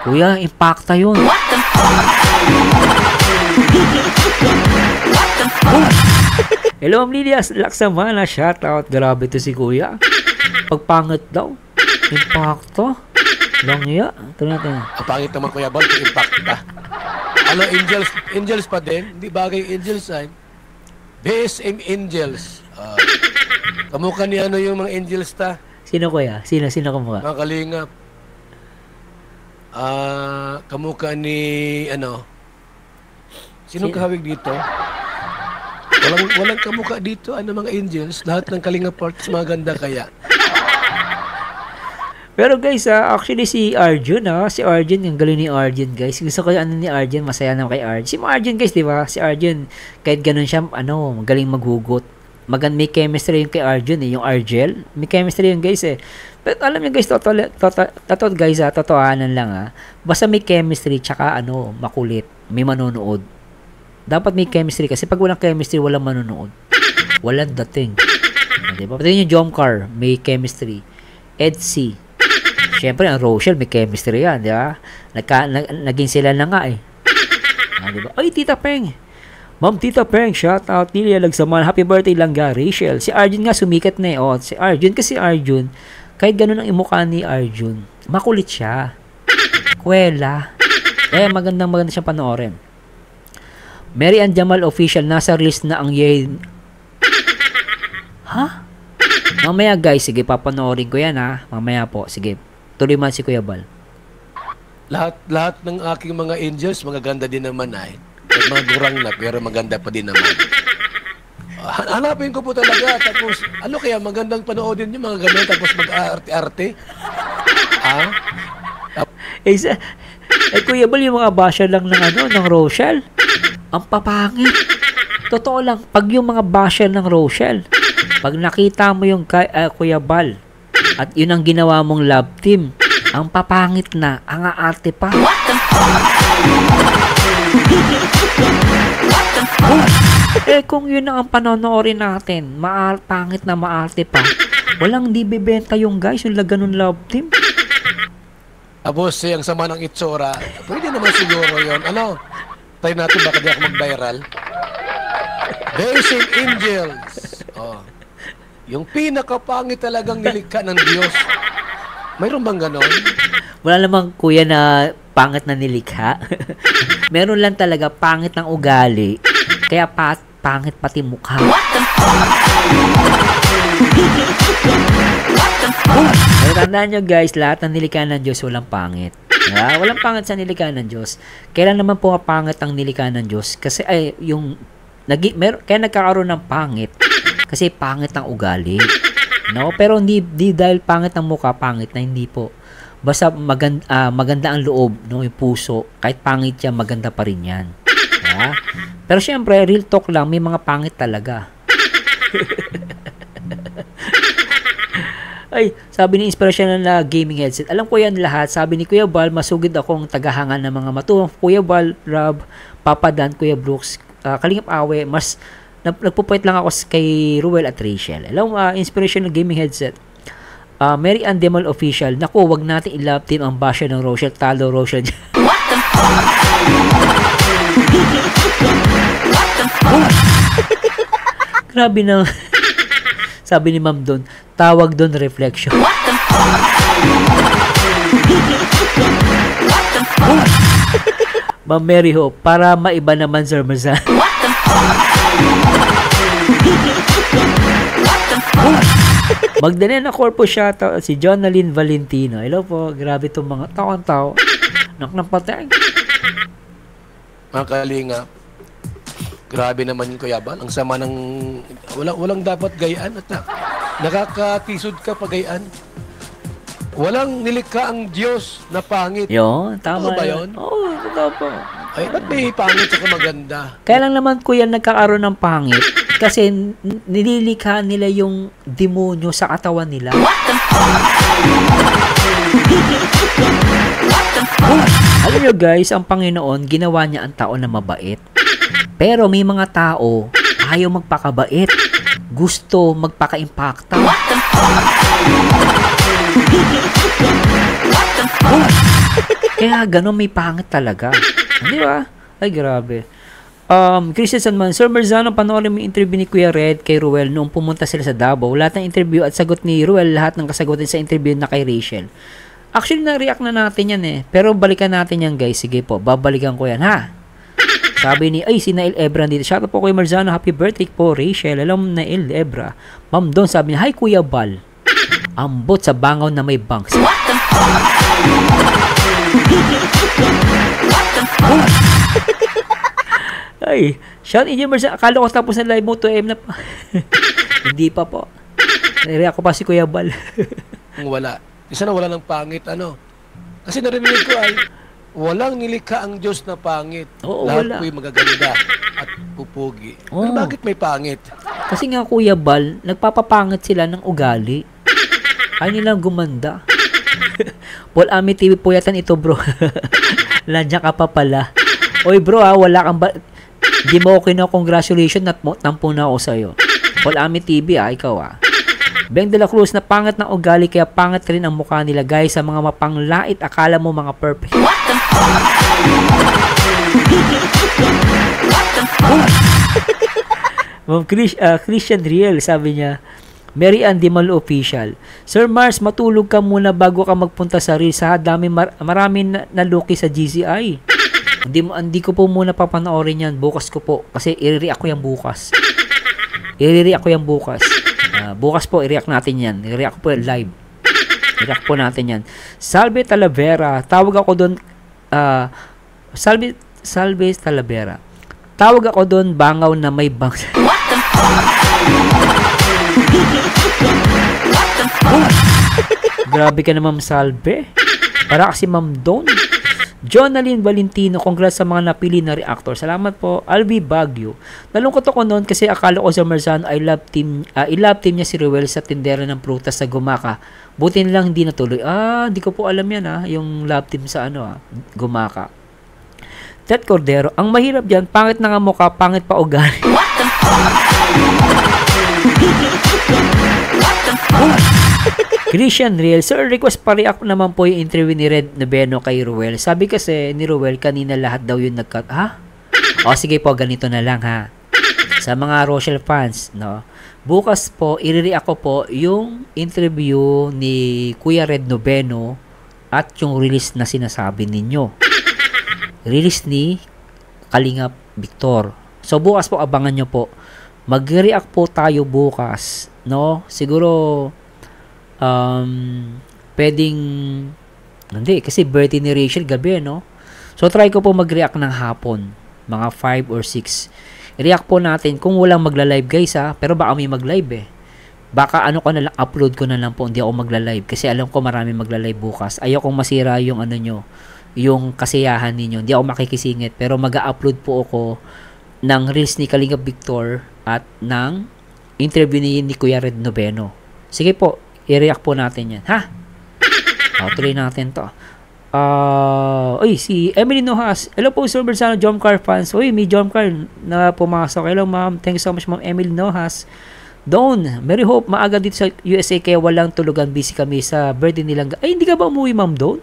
Kuya, impacta yun. Hello, Ma'am Lilia Laksamana, shoutout. Grabe to si Kuya. Pagpangit daw. Impacta. Langya. Ito natin. Ang pangit naman Kuya Bal, impacta. Angels pa din. Hindi bagay angels ay. BSM Angels. Kamukha ni yung mga angels ta. Sino Kuya? Sino kamukha? Mga Kalingap. Kamukha ni Sinong kahawig dito? Walang kamukha dito. Mga angels. Lahat ng Kalingap parts maganda kaya. Pero guys, actually si Arjun, si Arjun, yung galing ni Arjun guys. Gusto ko yung ni Arjun, masaya naman kay Arjun. Si Arjun guys, di ba? Si Arjun, kahit ganun siya, magaling maghugot. May chemistry yung kay Arjun yung Argel. May chemistry yung guys Pero alam niyo guys, totohanan lang Basta may chemistry, tsaka makulit, may manonood. Dapat may chemistry kasi pag walang chemistry, walang manonood. Walang dating. Di ba? Pati yung Jomcar, may chemistry. Edsy. Siyempre, ang Rochelle, may chemistry yan, di ba? Naging sila na nga di ba? Ay, Tita Peng. Ma'am Tita Peng, shout out. Nilia Lagsaman, happy birthday lang Rachel. Si Arjun nga, sumikat na si Arjun, kasi Arjun, kahit ganun ang imukha ni Arjun, makulit siya. Kwela. Maganda siyang panoorin. Mary Ann Jamal official, nasa release na ang Mamaya guys, sige, papanoorin ko yan Mamaya po, sige. Tuloy man si Kuya Bal. Lahat ng aking mga angels, magaganda din naman At mga gurang na, pero maganda pa din naman. Hanapin ko po talaga. Tapos, kaya magandang panoodin nyo, mga ganun, tapos mag-arte-arte? Kuya Bal, yung mga basher lang ng ng Rochelle, ang papangit. Totoo lang, pag yung mga basher ng Rochelle, pag nakita mo yung Kuya Bal, at yun ang ginawa mong love team, ang papangit na, ang aarte pa. Kung yun ang panonoorin natin, pangit na maarte pa, walang di bibenta yung guys, yung ganun love team. Tapos, ang sama ng itsura, pwede naman siguro yun. Try natin baka di ako mag-viral. Dancing Angels. Yung pinakapangit talagang nilikha ng Diyos. Mayroon bang ganon? Wala namang kuya na pangit na nilikha. Meron lang talaga pangit ng ugali. Kaya pangit pati mukha. Tandaan nyo guys, lahat ng nilikha ng Diyos walang pangit. Walang pangit sa nilikha ng Diyos. Kailan naman po pangit ang nilikha ng Diyos? Kasi kaya nagkakaroon ng pangit. Kasi pangit ang ugali. No? Pero hindi dahil pangit ang mukha, pangit na, hindi po. Basta maganda ang loob, no? Yung puso. Kahit pangit yan, maganda pa rin yan. Pero syempre, real talk lang, may mga pangit talaga. Sabi ni Inspirational na gaming headset. Alam ko yan lahat. Sabi ni Kuya Bal, masugid akong tagahangan ng mga matuwang. Kuya Bal, Rob, Papa Dan, Kuya Brooks, Kalingap Awe, mas nagpo-point lang ako kay Ruel at Rachel. Alam mo, Inspirational gaming headset. Mary Ann Demal Official. Naku, wag natin i-love team ang basher ng Rochelle. Talo Rochelle. What the fuck? Grabe na. Sabi ni Ma'am doon, tawag doon reflection. What the fuck? Ma'am Mary Hope, para maiba naman Sir Marzan. What the fuck? Magdalena Corpo shoutout si Jonalyn Valentino. Hello po, grabe itong mga tao-tao. Naknapatay. Mga kalingap, grabe naman yung Kuya Bal. Ang sama ng... Walang dapat gayaan at nakakatisod ka pa gayaan. Walang nilikha ang Diyos na pangit. Yun, tama. Ano ba yun? Oo, totoo po. Ba't may pangit at maganda? Kaya lang naman kuya nagkakaroon ng pangit kasi nililikha nila yung demonyo sa katawan nila. What the fuck? Alam nyo guys, ang Panginoon, ginawa niya ang tao na mabait. Pero may mga tao, ayaw magpakabait. Gusto magpaka-impacta. What the fuck? Kaya gano'n may pangit talaga. Di ba? Ay, grabe. Christian man, Sir Marzano, panoorin mo yung interview ni Kuya Red kay Ruel noong pumunta sila sa Davao. Lahat ng interview at sagot ni Ruel, lahat ng kasagutin sa interview na kay Rachel. Actually, na-react na natin yan eh. Pero balikan natin yan guys. Sige po, babalikan ko yan ha. Sabi ni, si Nail Ebra dito. Shout out po Kuya Marzano, happy birthday po Rachel. Alam Nail Ebra. Ma'am Don, sabi niya, hi Kuya Bal. Ambot sa bangaw na may bangs. What the fuck? Ay, shout in Marzano. Akala ko tapos na live mo 2am na pa. Hindi pa po. Nire-react ko pa si Kuya Bal. Wala. Isa na wala ng pangit, Kasi narinig ko ay, walang nilikha ang Diyos na pangit. Oo, lahat wala. po'y magaganda at pupugi. Oo. Pero bakit may pangit? Kasi nga Kuya Bal, nagpapapangit sila ng ugali. Ay nilang gumanda. Paul Ami TV po yatan ito bro. Landiyan ka pa pala. Oy bro wala kang di mo okay na congratulations at tampo na ako sa'yo. Paul Ami TV ikaw Beng de la Cruz, na pangit ng ugali kaya pangit rin ang mukha nila guys sa mga mapanglait. Akala mo mga perfect. What the fuck? Ma'am Christian Riel, sabi niya, Mary Ann Dimal Official. Sir Mars, matulog ka muna bago ka magpunta sa Reels. Marami na lucky sa GCI. Hindi ko po muna papanoorin yan. Bukas ko po. Kasi i-react ko yan bukas. Bukas po, i-react natin yan. I-react po yan live. I-react po natin yan. Salve Talavera. Tawag ako doon. Salve Talavera. Tawag ako doon bangaw na may bangs. What the fuck? Grabe ka na Ma'am Salve. Para kasi Ma'am Don. Jonalyn Valentino, congrats sa mga napili na reactor. Salamat po. Alvi Baguio. Nalungkot ako noon kasi akala ko sa Marzano I love team niya si Ruel sa tindera ng prutas sa Gumaka. Buti lang hindi natuloy. Hindi ko po alam yan yung love team sa Gumaka. Ted Cordero, ang mahirap diyan, pangit na nga mukha, pangit pa ugali. Christian Riel, sir, request pa-react naman po yung interview ni Red Noveno kay Ruel. Sabi kasi ni Ruel, kanina lahat daw yung nagkat... Ha? O sige po, ganito na lang ha. Sa mga Rochelle fans, no? Bukas po, i-react ko po yung interview ni Kuya Red Noveno at yung release na sinasabi ninyo. Release ni Kalingap Victor. So bukas po, abangan nyo po. Mag-react po tayo bukas, no? Siguro... pwedeng hindi, kasi birthday ni Rachel gabi, no? So, try ko po mag-react ng hapon, mga 5 or 6. I-react po natin kung walang magla-live, guys, pero baka may mag-live, baka ko na lang, upload ko na lang po, hindi ako magla-live, kasi alam ko marami magla-live bukas. Ayaw kong masira yung nyo, yung kasiyahan ninyo, hindi ako makikisingit, pero mag-upload po ako ng reels ni Kalingap Victor at ng interview ni Kuya Red Noveno. Sige po, i-react po natin yan, ha? Tuloy natin to. Si Emily Nohas. Hello po, Sir Bersano, Jom Car fans. May Jom Car na pumasok. Hello, ma'am. Thank you so much, ma'am Emily Nohas. Dawn, Mary Hope, maaga dito sa USA kaya walang tulugan. Busy kami sa birthday nilang. Hindi ka ba umuwi, ma'am Dawn?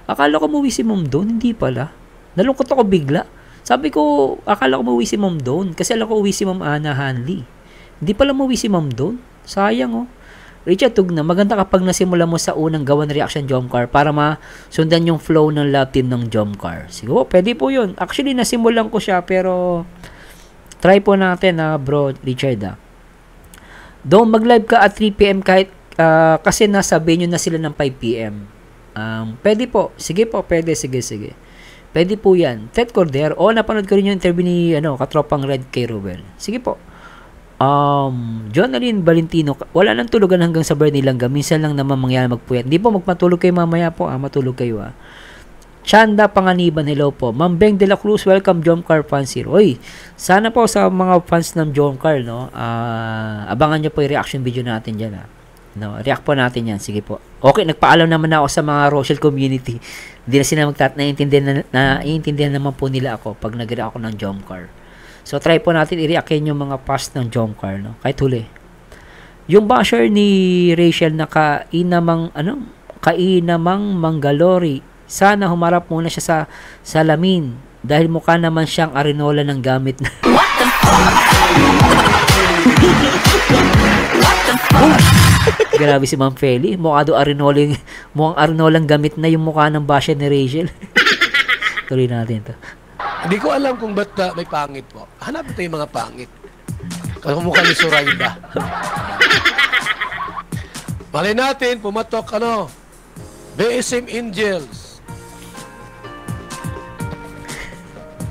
Akala ko umuwi si ma'am Dawn. Hindi pala. Nalungkot ako bigla. Sabi ko, akala ko umuwi si ma'am Dawn. Kasi alam ko umuwi si ma'am Ana Hanley. Hindi pala umuwi si ma'am Dawn. Sayang, Richard Tugna, maganda kapag nasimula mo sa unang gawan reaction Jomcar para masundan yung flow ng love team ng Jomcar. Siguro, pwede po yun. Actually, nasimulan ko siya pero try po natin bro Richard. Doon mag-live ka at 3 PM kahit kasi nasa venue na sila ng 5 PM. Pwede po. Sige po, pwede. Sige. Pwede po yan. Ted Cordero, napanood ko rin yung interview ni katropang Red kay Ruel. Sige po. Jonalyn Valentino, wala nang tulugan hanggang sa birthday lang. Minsan lang naman mangyari magpuyat. Hindi po, magpatulog kayo mamaya po. Matulog kayo Chanda Panganiban, hello po. Ma'am Beng de la Cruz, welcome Jomcar fans here. Sana po sa mga fans ng Jomcar, no? Abangan nyo po yung reaction video natin dyan, No, react po natin yan. Sige po. Okay, nagpaalam naman ako sa mga Rochelle community. Hindi na sila naiintindihan naman po nila ako pag nag-react ako ng Jomcar. So, try po natin i-reactin yung mga past ng Jomcar, no? Kahit huli. Yung basher ni Rachel na kainamang Mangalori, sana humarap muna siya sa salamin dahil mukha naman siyang arinola ng gamit na. Grabe si Ma'am Feli. Mukhang arinolang gamit na yung mukha ng basher ni Rachel. Tuloy natin to. Hindi ko alam kung ba't may pangit po. Hanapin tayo yung mga pangit. Kamukha ni Zoraida. Malay natin, pumatok, BSM Angels.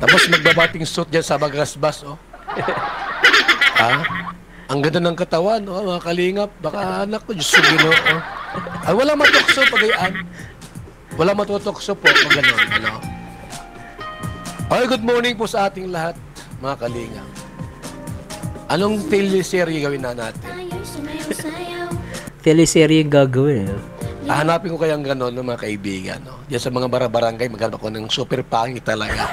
Tapos magbabating suit dyan sa Bagasbas, Ang ganda ng katawan, mga kalingap. Baka anak ko, Diyos ko, Ginoo. Ay, walang matokso pag-ian. Walang matutokso po pag gano'n, Okay, good morning po sa ating lahat, mga kalinga. Anong teleserye gawin na natin? Teleserye yung gagawin. Hanapin ko kayang gano'n ng mga kaibigan. Diyan sa mga barangay, maghanap ako ng super pangit talaga.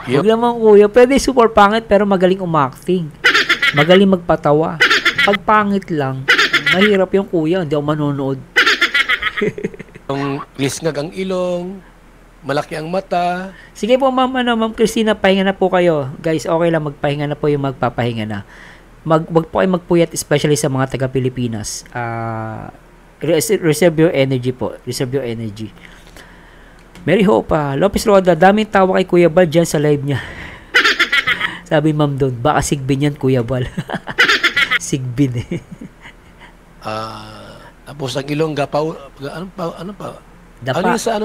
Huwag naman kuya, pwede super pangit pero magaling umacting. Magaling magpatawa. Pag pangit lang, mahirap yung kuya, hindi ako manonood. Ang lisngag ang ilong, malaki ang mata. Sige po, Ma'am Christina, pahinga na po kayo. Guys, okay lang, magpahinga na po yung magpapahinga na. Wag po kayo magpuyat, especially sa mga taga-Pilipinas. Reserve your energy po. Reserve your energy. Mary Hope, Lopez Roda, daming tawa kay Kuya Bal dyan sa live niya. Sabi Ma'am doon, baka sigbin yan, Kuya Bal. Sigbin Tapos ang ilong gapaw, ano pa? Dapa. Ano yung sa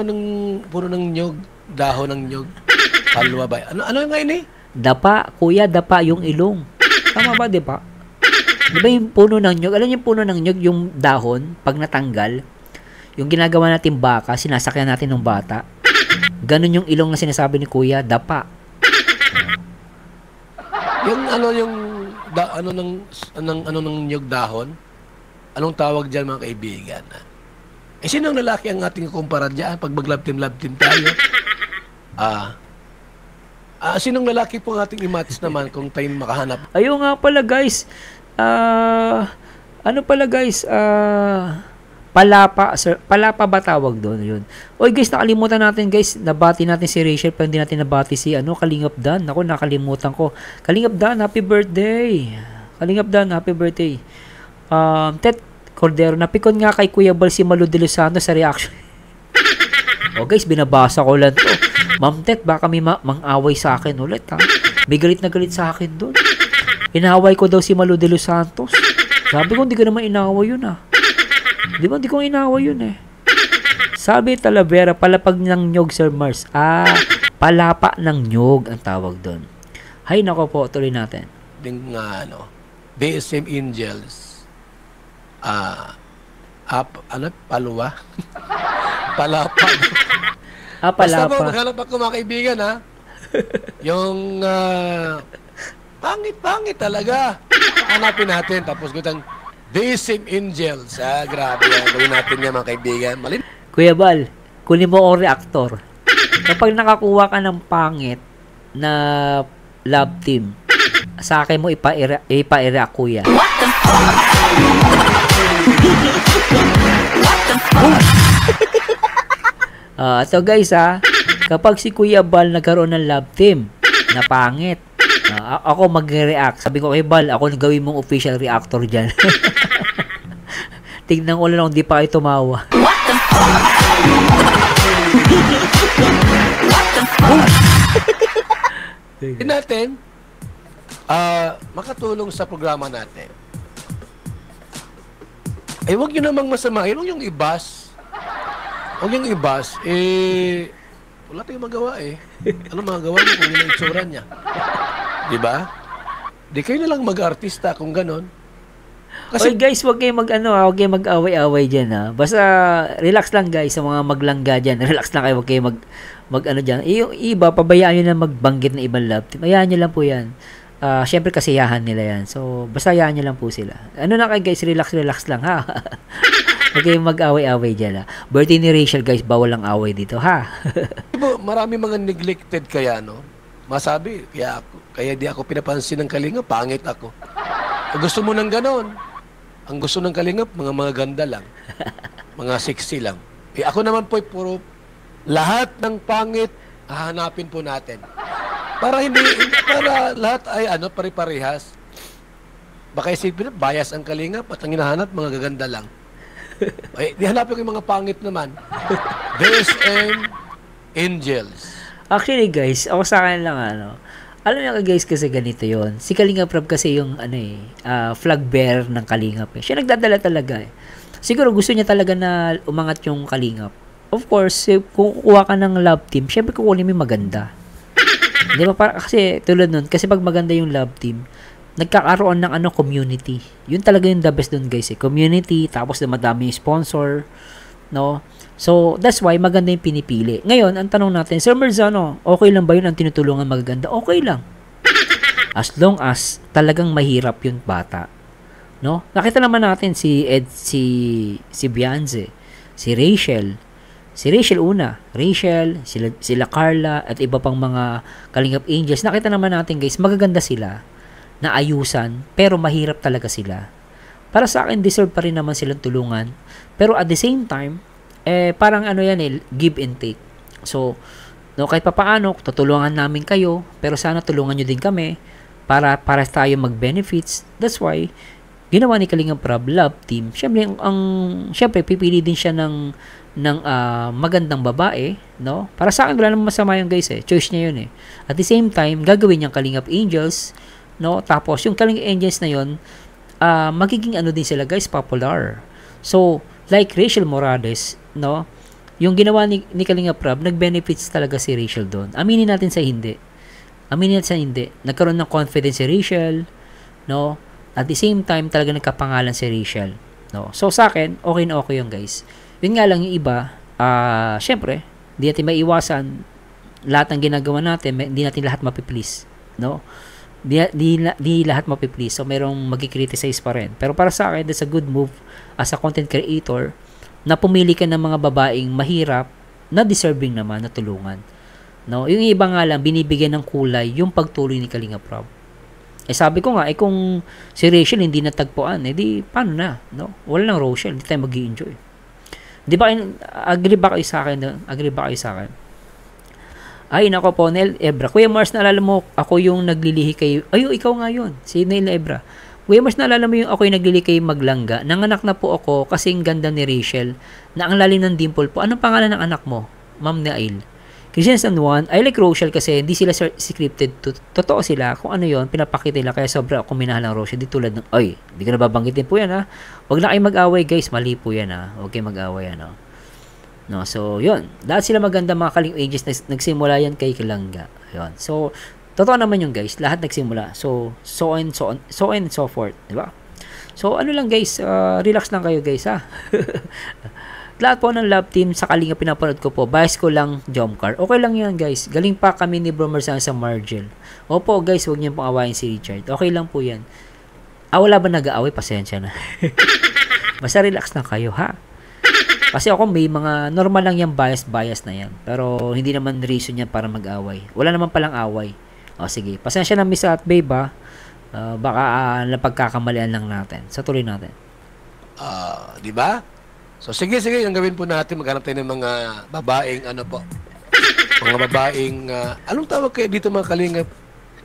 puro ng nyog, dahon ng nyog, palwa ba? Ano yung ngayon Dapa, kuya, dapa yung ilong. Tama ba, di ba? Di ba yung puno ng nyog? Alam yung puno ng nyog, yung dahon, pag natanggal, yung ginagawa natin baka, sinasakyan natin ng bata. Ganun yung ilong na sinasabi ni Kuya, dapa. Yung ano ng niyog dahon? Anong tawag diyan mga kaibigan? Sinong lalaki ang ating kumpara diyan pag mag-love team tayo? Sinong lalaki po ang ating i-match naman kung tayo makahanap? Ayun nga pala guys. Ano pala guys? Palapa, sir. Palapa ba tawag doon? Yun. Oy guys, nakalimutan natin guys. Nabati natin si Rachel pero hindi natin nabati si Kalingap Dan. Ako, nakalimutan ko. Kalingap Dan, happy birthday. Kalingap Dan, happy birthday. Tet Cordero, napikon nga kay Kuya Bal si Malu de Los Santos sa reaction. O guys, binabasa ko lang to. Ma'am Tet, baka may mang-away sa akin ulit ha. May galit na galit sa akin doon. Inaway ko daw si Malu de Los Santos. Sabi ko, hindi ko naman inaway yun ha. Di ba, hindi ko inaway yun eh. Sabi Talavera, palapag ng nyog, Sir Mars. Palapa ng nyog ang tawag doon. Hay nako po, tuloy natin. Ding DSM Angels. Paluwa? Palapa. Palapa. Basta mo, maghanap ako mga kaibigan, ha? Yung, pangit talaga. Hanapin natin, tapos gutang, DSM Angels. Grabe yan. Gawin natin yan, mga kaibigan. Kuya Bal, kunin mo ang reactor. Kapag nakakuha ka ng pangit na love team, sa akin mo ipa-react, kuya. What the fuck? So guys kapag si Kuya Bal nagkaroon ng love team na pangit, ako mag-react. Sabi ko kay Bal, ako gawin mong official reactor dyan. Tignan ko lang, di pa kayo tumawa. What the fuck? Hindi natin makatulong sa programa natin. Huwag nyo namang masamahin. Huwag yung ibas. Huwag yung ibas. Wala tayong magawa Ano magagawa mo kung yun ang itsura niya? Diba? Di kayo na lang mag-artista kung ganon. Kasi guys, huwag kayong huwag kayong mag-away-away dyan Basta relax lang guys sa mga maglangga dyan. Relax lang kayo, huwag kayong dyan. Yung iba, pabayaan nyo na magbanggit na ibang love team. Hayaan nyo lang po yan. Syempre kasiyahan nila yan. So, basta hayaan nyo lang po sila. Ano na kayo guys, relax lang ha. Huwag kayong mag-away-away dyan Birthday ni Rachel guys, bawal ang away dito ha. Marami mga neglected kaya masabi, kaya di ako pinapansin ng Kalingap, pangit ako. Gusto mo ng ganon. Ang gusto ng Kalingap, mga ganda lang. Mga sexy lang. Ako naman po, puro lahat ng pangit, hahanapin po natin. Para lahat ay pare-parehas. Baka isipin, bias ang Kalingap at ang hinahanap, mga gaganda lang. Di hanapin ko yung mga pangit naman. DSM Angels. Actually guys, ako sa akin lang alam niyo guys kasi ganito yon. Si Kalingap Rob kasi yung flag bearer ng Kalingap Siya nagdadala talaga Siguro gusto niya talaga na umangat yung Kalingap. Of course, kung kukuha ka ng love team, syempre kukunin mo yung maganda. Di ba? Kasi tulad nun, kasi pag maganda yung love team, nagkakaroon ng community. Yun talaga yung the best dun guys Community, tapos na madami yung sponsor, no? So, that's why maganda yung pinipili. Ngayon, ang tanong natin, Sir Merzano, okay lang ba yun ang tinutulungan magaganda? Okay lang. As long as talagang mahirap yung bata. No? Nakita naman natin si Beyonce, si Rachel una, sila Carla, at iba pang mga Kalingap Angels. Nakita naman natin guys, magaganda sila, naayusan, pero mahirap talaga sila. Para sa akin, deserve pa rin naman silang tulungan. Pero at the same time, parang give and take. So, kahit papaano, tutulungan namin kayo, pero sana tulungan nyo din kami para tayo mag-benefits. That's why, ginawa ni Kalingap Rob love team. Syempre, pipili din siya ng magandang babae, no? Para sa akin, wala namang masama yung guys Choice niya yun At the same time, gagawin niyang Kalingap Angels, no? Tapos, yung Kalingap Angels na yun, magiging din sila guys, popular. So, like Rachel Morales, no? Yung ginawa ni Kalingap Rob, nag-benefits talaga si Rachel doon. Aminin natin sa hindi. Nagkaroon ng confidence si Rachel, no? At the same time, talaga nagkapangalan si Rachel, no? So, sa akin, okay na okay yung guys. Yun nga lang yung iba, syempre, di natin maiiwasan, lahat ng ginagawa natin, hindi natin lahat mapiplease, no? Di lahat mapiplease. So, merong magkikriticize pa rin. Pero para sa akin, that's a good move as a content creator na pumili ka ng mga babaeng mahirap na deserving naman na tulungan. No? Yung iba nga lang, binibigyan ng kulay yung pagtuloy ni Kalinga Prab. Sabi ko nga, kung si Rachel hindi natagpuan, di paano na? No? Wala lang Rochelle, hindi tayo mag-i-enjoy. Di ba, agree ba kayo sa akin? Agree ba kayo sa akin? Ay, nako po, Nel Ebra. Kuya Mars, naalala mo, ako yung naglilihi kay... ikaw nga yun, si Nel Ebra. Kuya Mars, naalala mo yung ako yung naglilihi kay Maglangga. Nanganak na po ako kasing ganda ni Rachel na ang lalim ng dimple po. Anong pangalan ng anak mo? Ma'am Nail. Christian San Juan, I like Rochelle kasi hindi sila scripted. Totoo sila. Kung ano yon pinapakita nila. Kaya sobra ako minahal ng Rochelle. Di tulad ng, di ka nababanggitin po yan ha. Huwag na kayo mag-away guys. Mali po yan ha. Huwag kayo mag-away ano. No, so, yun. Lahat sila maganda mga Kaling Ages na nagsimula yan kay Kalangga. Yun. So, totoo naman yung guys. Lahat nagsimula. So on and so forth. Diba? So, ano lang guys. Relax lang kayo guys ha. Lahat po ng love team sa Kalinga pinapanood ko po. Bias ko lang Jomcar. Okay lang yan guys. Galing pa kami ni Bromer sa Margel. Opo guys, huwag niyo pong awayin si Richard. Okay lang po yan. Wala ba nag-aaway? Pasensya na. Basta relax lang kayo ha. Kasi ako may mga normal lang yung bias na yan. Pero hindi naman reason yan para mag-away. Wala naman palang away. Sige. Pasensya na Miss at Babe ha. Baka napagkakamalian lang natin. So tuloy natin. Di ba? So sige, ang gawin po natin, maghanap tayo ng mga babaeng mga babaeng anong tawag kayo dito mga Kalingap?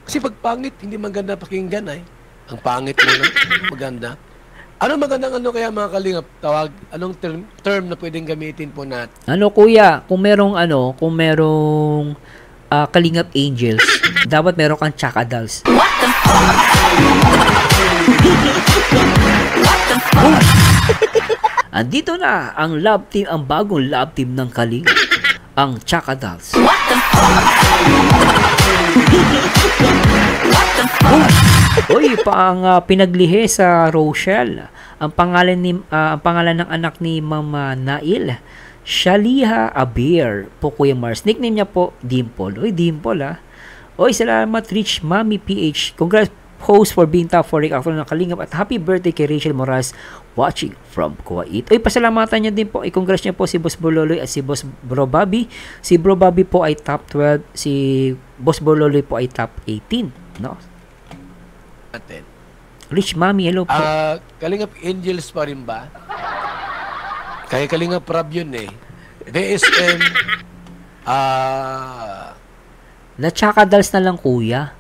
Kasi pag pangit, hindi maganda pakinggan ay. Ang pangit mo na, maganda. Ano magandang kaya mga Kalingap tawag? Anong term na pwedeng gamitin po natin? Kuya, kung merong Kalingap Angels, dapat meron kang Chaka Dolls. What the fuck? Andito na ang love team, ang bagong love team ng Kalingap, ang Chaka Dolls. What the fuck? Pinaglihi sa Rochelle. Ang pangalan ng anak ni Mama Nail, Shaliha Abir po Kuya Mars. Nickname niya po Dimple. Dimple salamat Rich Mami PH. Congrats host for being top 4 actor ng Kalingap at happy birthday kay Rachel Morales watching from Kuwait. Pasalamatan niya din po. Congrats niya po si Boss Bololoy at si Boss Bro Bobby. Si Bro Bobby po ay top 12. Si Boss Bololoy po ay top 18. No? Rich Mami, hello po. Kalingap Angels pa rin ba? Kaya Kalingap Prab yun eh. BSM The Chaka Dolls na lang kuya.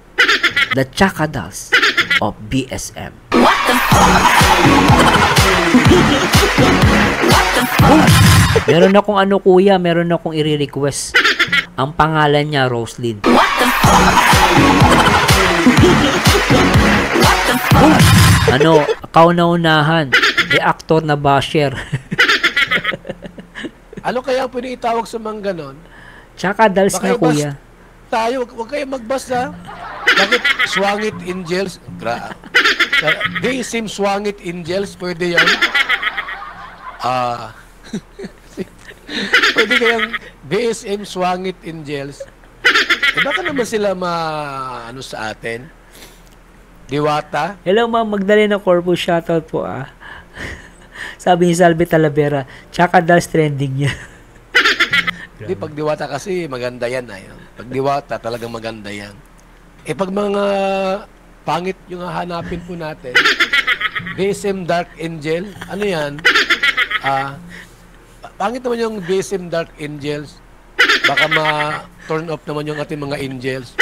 The Chaka Dolls of BSM. What the fuck? Meron akong kuya, meron akong i-request. Ang pangalan niya Roslyn. What the fuck? Kauna-unahan. Actor na basher. Ano kaya pwede itawag sa mga ganon? Chaka Dolls na kuya. Tayo, wag kayo magbasa. Bakit Swangit Angels? BSM Swangit Angels, pwede yan. Pwede kayang BSM Swangit Angels. Baka naman sila sa atin. Diwata. Hello Ma'am Magdalena Corpus, shoutout po Sabi ni Salve Talavera, Chaka Dolls trending niya. Hindi, pag Diwata kasi maganda yan. Pag Diwata talagang maganda yan. Pag mga pangit yung hahanapin po natin, BSM Dark Angel, ano yan? Pangit naman yung BSM Dark Angels. Baka ma-turn off naman yung ating mga angels.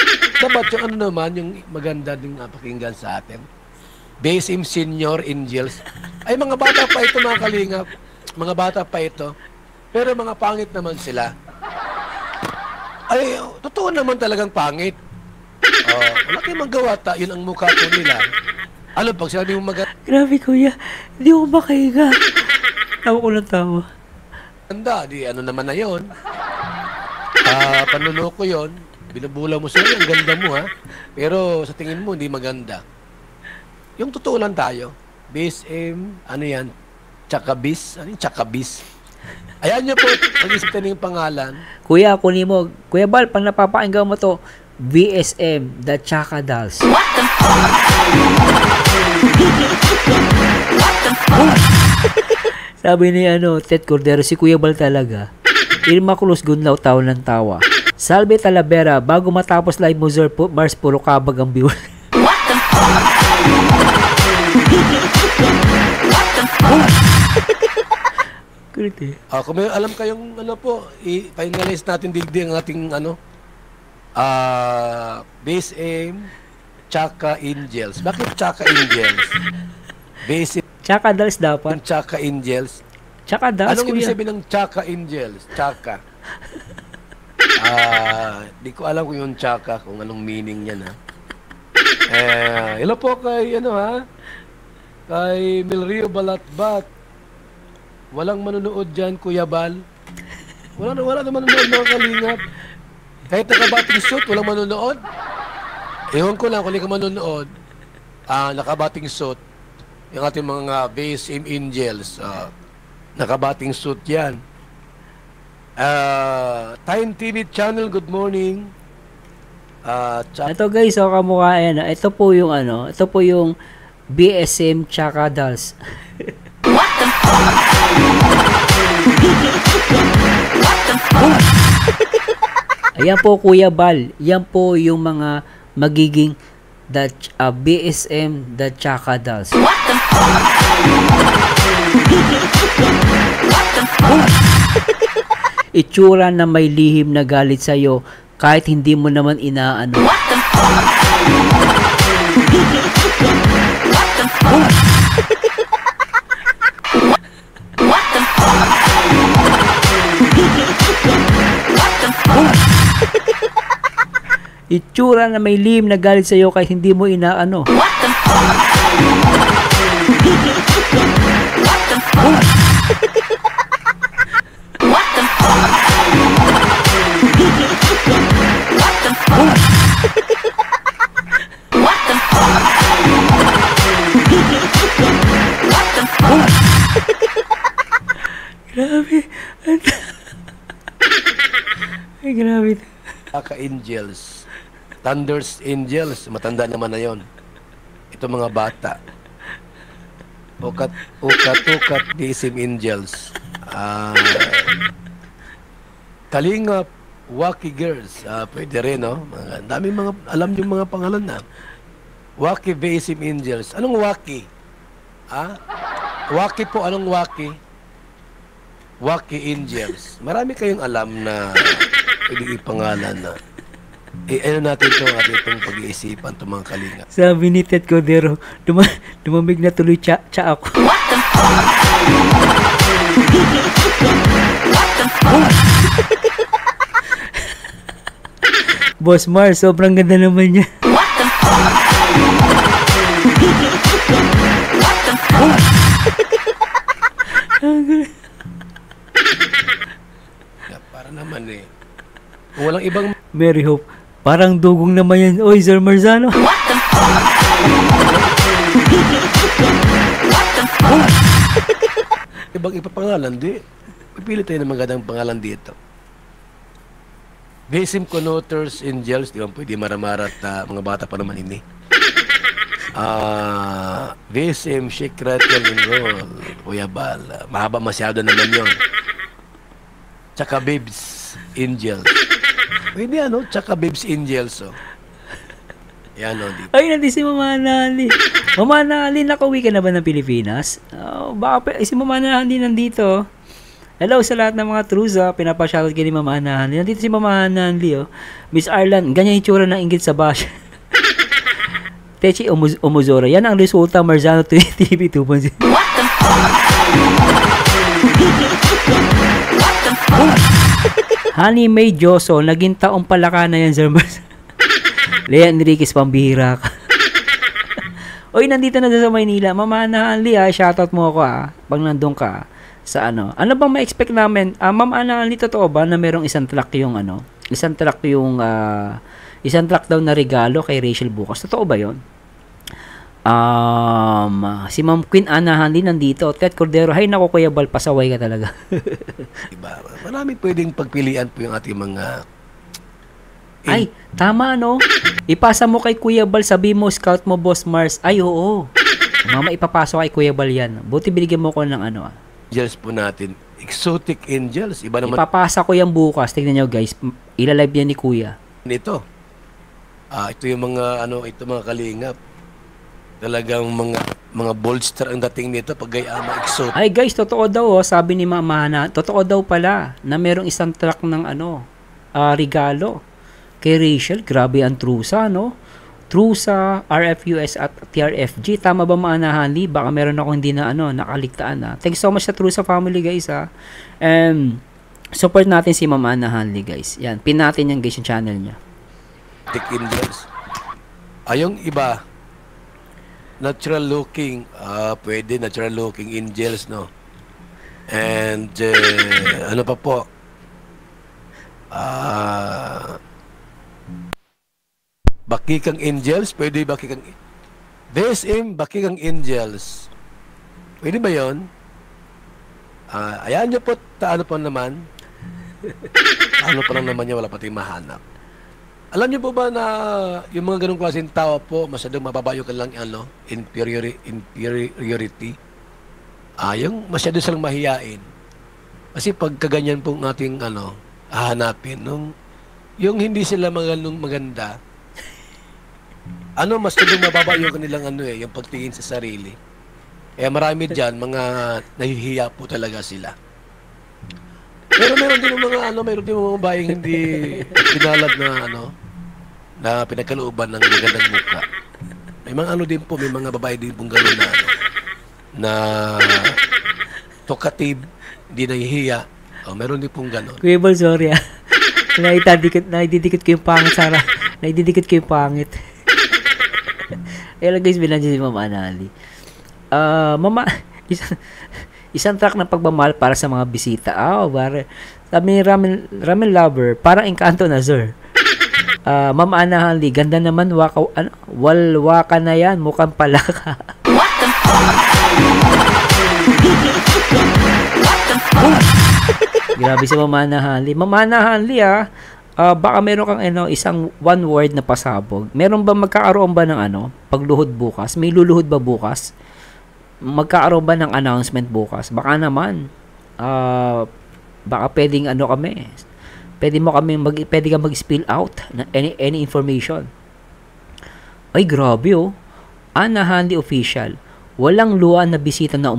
Dapat yung yung maganda din pakinggan sa atin. BSM Senior Angels. Ay, mga bata pa ito mga Kalingap. Mga bata pa ito. Pero mga pangit naman sila. Ay, totoo naman talagang pangit. Wala kayong magawa, yun ang mukha po nila. Alam, pag sinabi mo Grabe kuya, hindi ko makahiga. Tawa ko ng tawa. Ganda, naman na yun. Panluloko yun. Binabula mo sila, ang ganda mo ha. Pero sa tingin mo, hindi maganda. Yung totoo lang tayo. BSM, Chakabis. Ano yung Chakabis? Ayan niyo po, mag-isip tayo ng pangalan. Kuya, kunin mo. Kuya Bal, pag napapakinggan mo to, VSM, The Chaka Dolls. Sabi ni Ted Cordero, si Kuya Bal talaga. Irma Cruz, gunlaw, tawa ng tawa. Salve Talavera, bago matapos live mo, Mars, puro kabag ang view. Kulit eh. Kung may alam kayong i-finalize natin digdi ang ating base aim, Chaka Angels. Bakit Chaka Angels? Base Chaka Dolls dapat. yung Chaka Angels. Chaka Dolls, Anong ibig kuya. sabihin ng Chaka Angels? Chaka. Di ko alam kung yung Chaka, kung anong meaning niya na. Hello po kay kay Milrio Balatbat. Walang manunood dyan, Kuya Bal. Wala na manunood, mga kalingap. Kahit nakabating suit, walang manunood. Ewan ko lang kung hindi ka manunood. Nakabating suit. Yung ating mga base aim angels. Nakabating suit yan. Time TV channel, good morning. Ito guys, kamukha yan. Ito po yung BSM Chaka Dolls. Ayan po, Kuya Bal. Yan po yung mga magiging BSM The Chaka Dolls. Itsura na may lihim na galit sa'yo kahit hindi mo naman inaano. Itsura na may lihim na galit sa'yo kahit hindi mo inaano. Grabe. Ay, grabe. Chaka Angels. Thunder's Angels. Matanda naman na yon. Ito mga bata. Ukat, BSM Angels. Kalingap, Wacky Girls. Pwede rin, no? Daming mga, alam yung mga pangalan na. Wacky BSM Angels. Anong Wacky? Wacky po, anong Wacky? Wacky Angels. Marami kayong alam na pwede ipangalan na. Ano natin itong pag-iisipan, itong mga kalinga. Sabi ni Ted Cordero, dumamig na tuloy cha ako. Boss Mars, sobrang ganda naman niya. Para naman kung walang ibang Mary Hope, parang dugong naman yan. Oy, Sir Marzano. ibang ipapangalan, pipili tayo ng magandang pangalan dito. BSM Connoters Angels, di ba pwede maramarat mga bata pa naman ini. BSM Shake Rattle and Roll, Kuya Bal, mahaba masyado naman yon. Tsaka Babes Angels. Pwede tsaka Babes Angels, yan dito. Ay, nandito si Mama Nali. Mama Nali, nakauwi ka na ba ng Pilipinas? Baka si Mama Nali nandito. Hello sa lahat ng mga trus, pinapashoutout kayo ni Mama Nali. Nandito si Mama Nali, Miss Arlan, ganyan yung tsura ng inggit sa bash. Techi Omozora, yan ang resulta Marzano TV 2.0. Honey May Joso, naging taong palaka na yan, Sir Mars. Lea Enriquez, pambihira ka. Oy, nandito na sa Maynila. Mama Anali, shoutout mo ako, pag nandun ka sa ano. Ano bang ma-expect namin? Mama Anali, totoo ba na merong isang track daw na regalo kay Rachel bukas? Totoo ba yon? Si Ma'am Queen Ana Handy nandito. Ted Cordero, hay nako Kuya Bal, pasaway ka talaga. Diba? Marami pwedeng pagpilian po yung ating mga Ay, tama no. Ipasa mo kay Kuya Bal, sabi mo, scout mo, Boss Mars. Ay, oo. Mama, ipapasok kay Kuya Bal yan. Buti binigyan mo ko ng ano. angels po natin. Exotic angels. Iba naman Ipapasa ko yan bukas. Tignan nyo guys. Ilalive yan ni Kuya. nito. Ito yung mga ito mga kalingap. Talagang mga bolster ang dating nito pag gayama exotic. Ay guys, totoo daw sabi ni Mama Hana, totoo daw pala na merong isang truck ng regalo kay Rachel. Grabe ang trusa, no? Trusa, RFUS at TRFG. Tama ba Mama Hanli? Baka meron ako hindi na nakaligtaan. Thanks so much sa Trusa family guys support natin si Mama Hanli guys. Yan, pin natin yan guys yung channel niya. Exotic angels. Yung iba natural looking, pwede natural looking angels, no? And ano pa po? Bakikang angels, pwede bakikang DSM, bakikang angels. Pwede ba 'yon? Ayan niyo po, ano pa naman? Ano pa lang naman niya, wala pati mahanap. Alam niyo po ba na yung mga ganung klaseng tao po, masyadong mababayo ka lang inferiority? Yung masyado silang mahiyain. Kasi pagkaganyan po ng ating hahanapin, yung hindi sila maganda, masyadong mababayo kanilang yung pagtingin sa sarili. Kaya marami dyan, mga nahihiya po talaga sila. Pero meron din mga mga babaeng hindi pinalad na pinagkalooban ng magandang mukha. May mga din po, may mga babae din pong gano'n na talkative, hindi nahihiya. Meron din pong gano'n. Kuya Bal, sorry naididikit ko yung pangit, Sarah. Naididikit ko yung pangit. Ayan guys, binandiyan si Mama Anali. Mama, isang track ng pagmamahal para sa mga bisita. Sabi ni Ramen Lover, parang engkanto na, sir. Ma'am Ana Hanli, ganda naman, walwaka na yan, mukhang palaka. What the fuck? Grabe si Ma'am Ana Hanli. Ma'am Ana Hanli, baka meron kang isang one word na pasabog. Meron ba magkakaroon ba ng pagluhod bukas? May luluhod ba bukas? Magkakaroon ba ng announcement bukas? Baka naman. Baka pwedeng kami. Pwede kang mag-spill out na any information. Ay, grabe Ana Hanli official. Walang luwan na bisita na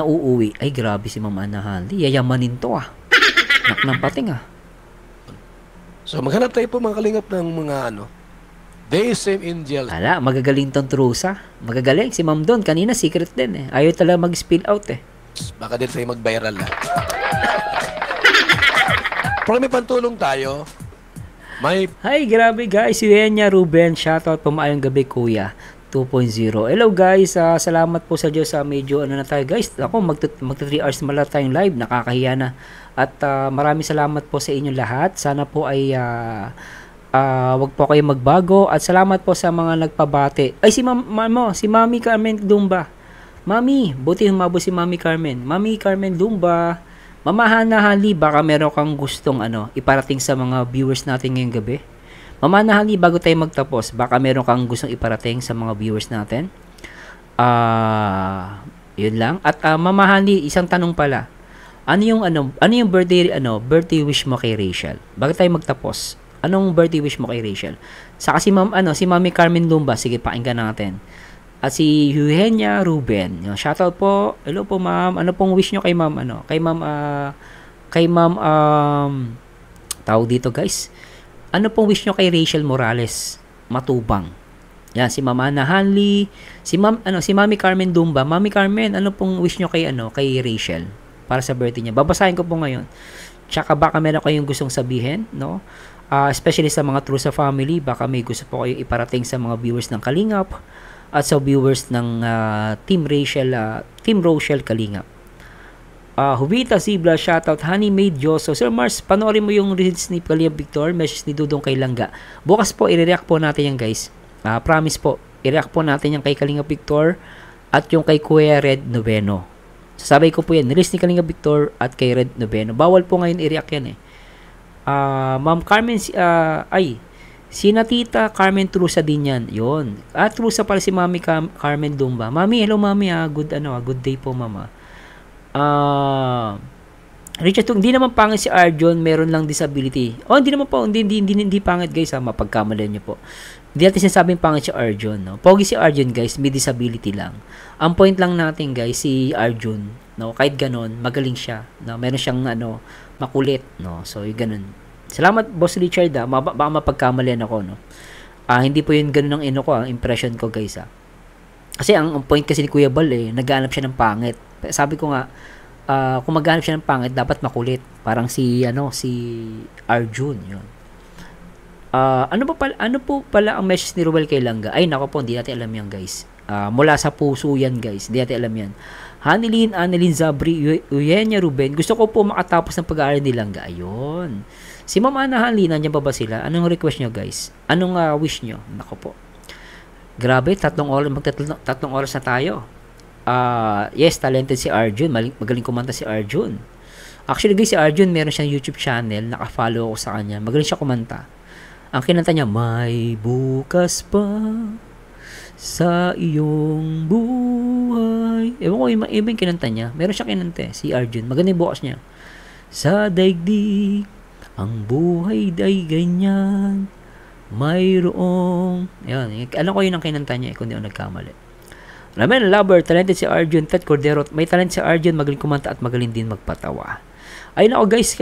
uuwi. Ay, grabe si Ma'am Ana Hanli. Yayamanin to Nak ng pating So, maghanap tayo po mga kalingap ng mga DSM angels. Magagaling tong trusa. Magagaling. Si Ma'am Don, kanina secret din Ayaw talaga mag-spill out Baka din tayo mag-viral Pag may pantulong tayo, Hi, grabe guys. Si Enya Ruben. Shoutout po, maayong gabi kuya. 2.0. Hello guys. Salamat po sa Diyos. Medyo na tayo guys. Ako, magta 3 hours mala tayong live. Nakakahiya na. At maraming salamat po sa inyo lahat. Sana po ay wag po kayo magbago. At salamat po sa mga nagpabate. Ay, si Mami Carmen Dumba. Mami, buti humabo si Mami Carmen. Mami Carmen Dumba. Mama Hana Hanli, baka meron kang gustong iparating sa mga viewers natin ngayong gabi. Mama Hana Hanli, bago tayo magtapos, baka meron kang gustong iparating sa mga viewers natin. Yun lang. At Mama Hanli, isang tanong pala. Ano yung birthday wish mo kay Rachel? Bago tayo magtapos, anong birthday wish mo kay Rachel? Saka si Mami Carmen Dumba, sige pakinggan natin. At si Eugenia Ruben. Shoutout po. Hello po, ma'am. Ano pong wish nyo kay ma'am? Kay ma'am, tawag dito, guys. Ano pong wish nyo kay Rachel Morales Matubang? Yan, si Mama Ana Hanli, si Mami Carmen Dumba. Mami Carmen, ano pong wish nyo kay Rachel para sa birthday niya? Babasahin ko po ngayon. Tsaka baka meron kayong gustong sabihin, no? Especially sa mga Trusa family, baka may gusto po kayong iparating sa mga viewers ng Kalingap at sa viewers ng Team Rochelle Kalingap. Hubita Zibla, shoutout. Honey Maid Joso. Sir Mars, panoorin mo yung reels ni Kalingap Victor, message ni Dudong kay Langga. Bukas po, i-react po natin yan guys. Promise po, i-react po natin yung kay Kalinga Victor at yung kay Kuya Red Noveno. Sasabay ko po yan, nilis ni Kalinga Victor at kay Red Noveno. Bawal po ngayon i-react yan eh. Ma'am Carmen, si Tita Carmen Trusa din yan. Yun. Trusa pala si Mami Carmen Dumba. Mami, hello Mami good day po Mama. Richard, hindi naman pangit si Arjon, meron lang disability. Hindi naman po, hindi pangit guys, mapagkamalan niyo po. Hindi natin sinasabing pangit si Arjon, no? Pogi si Arjon guys, may disability lang. Ang point lang natin guys, si Arjon, no, kahit ganon, magaling siya, no? Meron siyang makulit, no? So, yung ganon. Salamat Boss Richard, baka mapagkamalian ako, no? Hindi po yun ganon ang ang impression ko guys, Kasi ang point kasi ni Kuya Bal naghahanap siya ng pangit. Sabi ko nga, kung maghanap siya ng pangit, dapat makulit. Parang si Arjun, yun. Ano po pala ang message ni Ruel kay Langga? Ay, nako po, hindi natin alam yan, guys. Mula sa puso yan, guys. Hindi natin alam yan. Hanilin, Annalyn Zabri, Eugenia Ruben, gusto ko po makatapos ng pag-aaral ni Langga. Ayun. Si Ma'am Ana Hanlin, nandiyan pa ba sila? Anong request nyo, guys? Anong wish nyo? Nako po. Grabe, 3 oras na tayo. Yes, talented si Arjun. Magaling kumanta si Arjun. Actually, guys, si Arjun, meron siyang YouTube channel. Naka-follow ako sa kanya. Magaling siya kumanta. Ang kinanta niya, may bukas pa sa iyong buhay. Ewan ko, iba yung kinanta niya. Meron siyang kinanta si Arjun. Maganda yung bukas niya. Sa daigdig, ang buhay ay ganyan. Mayroong, yan. Alam ko yun ang kinanta niya, kung di ako nagkamali. Ramen Lover, talented si Arjun. Ted Cordero, may talent si Arjun. Magaling kumanta at magaling din magpatawa. Ayun ako guys,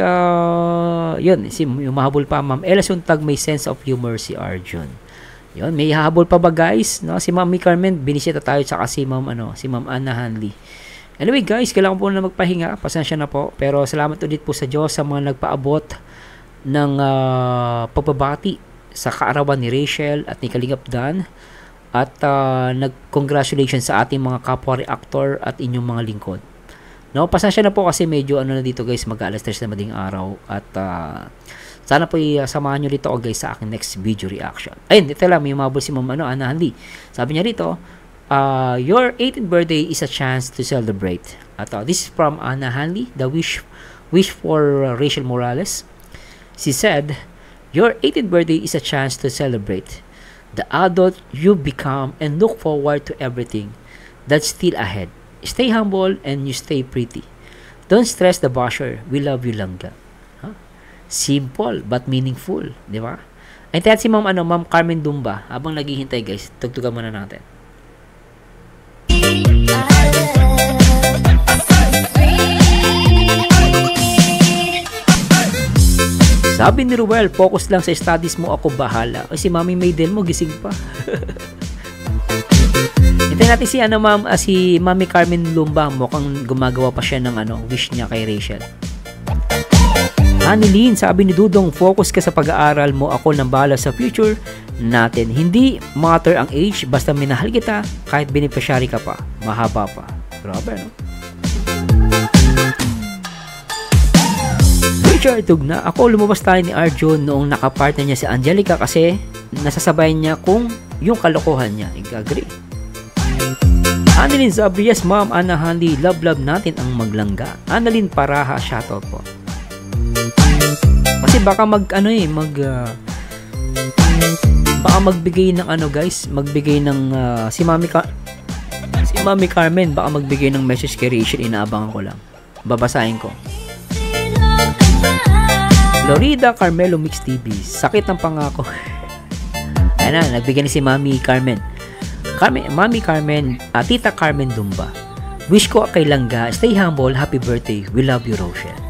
yun, yung mahabol pa, Ma'am Ella Suntag, may sense of humor si Arjun. Yun, may hahabol pa ba guys? No? Si Ma'am Carmen, binisita tayo, saka si Ma'am Anna Hanley. Anyway guys, kailangan po na magpahinga, pasensya na po, pero salamat ulit po sa Diyos sa mga nagpaabot ng pagbabati sa kaarawan ni Rachel at ni Kalingap Dan, at nag-congratulations sa ating mga kapwa reactor at inyong mga lingkod. No, pasensya na po kasi medyo na dito guys, mag-alas 3 na mading araw, at sana po samahan nyo dito guys sa aking next video reaction. Ayun, ito lang, may umabot si Ma'am Anna Hanley. Sabi niya dito, your 18th birthday is a chance to celebrate. At this is from Anna Hanley, the wish for Rachel Morales. She said, your 18th birthday is a chance to celebrate the adult you become and look forward to everything that's still ahead. Stay humble and you stay pretty. Don't stress the basher. We love you, Langga. Simple but meaningful, di ba? Ay, tayo si Ma'am Carmen Dumba. Habang naghihintay guys, tugtugan muna natin. Sabi ni Ruel, focus lang sa studies mo, ako bahala. O si Mami Maiden mo, gising pa. Hintayin natin si Mami Carmen Lumba, mukhang gumagawa pa siya ng wish niya kay Rachel. Annalyn, sabi ni Dudong, focus ka sa pag-aaral mo, ako nang bahala sa future natin. Hindi matter ang age, basta minahal kita, kahit beneficiary ka pa, mahaba pa. Grabe, no? Richard Tugna, ako lumabas tayo ni Arjun noong nakapartner niya si Angelica kasi nasasabayan niya kung yung kalokohan niya. I-agree. Annalyn Zabri, yes Ma'am Anna Hanley, love natin ang maglangga. Annalyn Paraha, shoutout po. Kasi baka baka magbigay ng guys, magbigay ng si Mami Carmen, baka magbigay ng message kay Rachel, inaabangan ko lang. Babasahin ko. Florida Carmelo Mix TV, sakit ng pangako. Ayan na, nagbigay ni si Mami Carmen. Mami Carmen, Tita Carmen Dumba. Wish ko kay Langga, stay humble, happy birthday, we love you, Rochelle.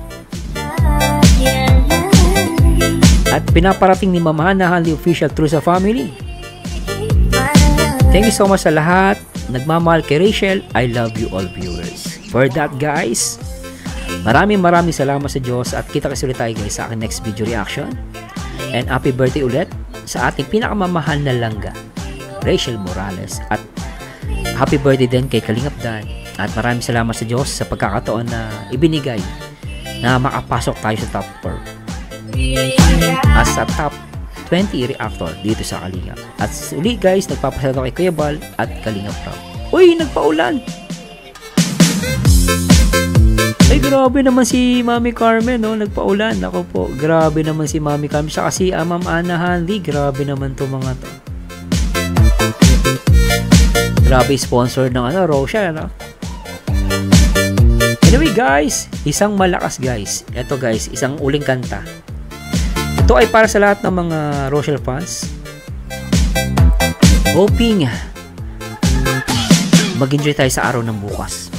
At pinaparating ni Mama Hana Hanley official through sa family. Thank you so much sa lahat. Nagmamahal kay Rachel, I love you all viewers. For that guys, maraming salamat sa Diyos at kita kasi ulit tayo guys sa aking next video reaction. And happy birthday ulit sa ating pinakamamahal na Langga, Rachel Morales, at happy birthday din kay Kalingap Dan. At maraming salamat sa Diyos sa pagkakataon na ibinigay na makapasok tayo sa top 4 as a top 20 reactor dito sa Kalinga. At uli guys, nagpapasalamat ako kay Kuya Bal at Kalinga Prab. Uy, nagpaulan! Ay, grabe naman si Mami Carmen, no? Nagpaulan. Ako po, grabe naman si Mami Carmen. Siya kasi Ma'am Ana Hanley. Grabe naman to mga to. Grabe sponsor ng Rochelle, ano? Anyway guys, isang malakas guys. Ito guys, isang uling kanta. Ito ay para sa lahat ng mga Rochelle fans. Hoping mag-enjoy tayo sa araw ng bukas.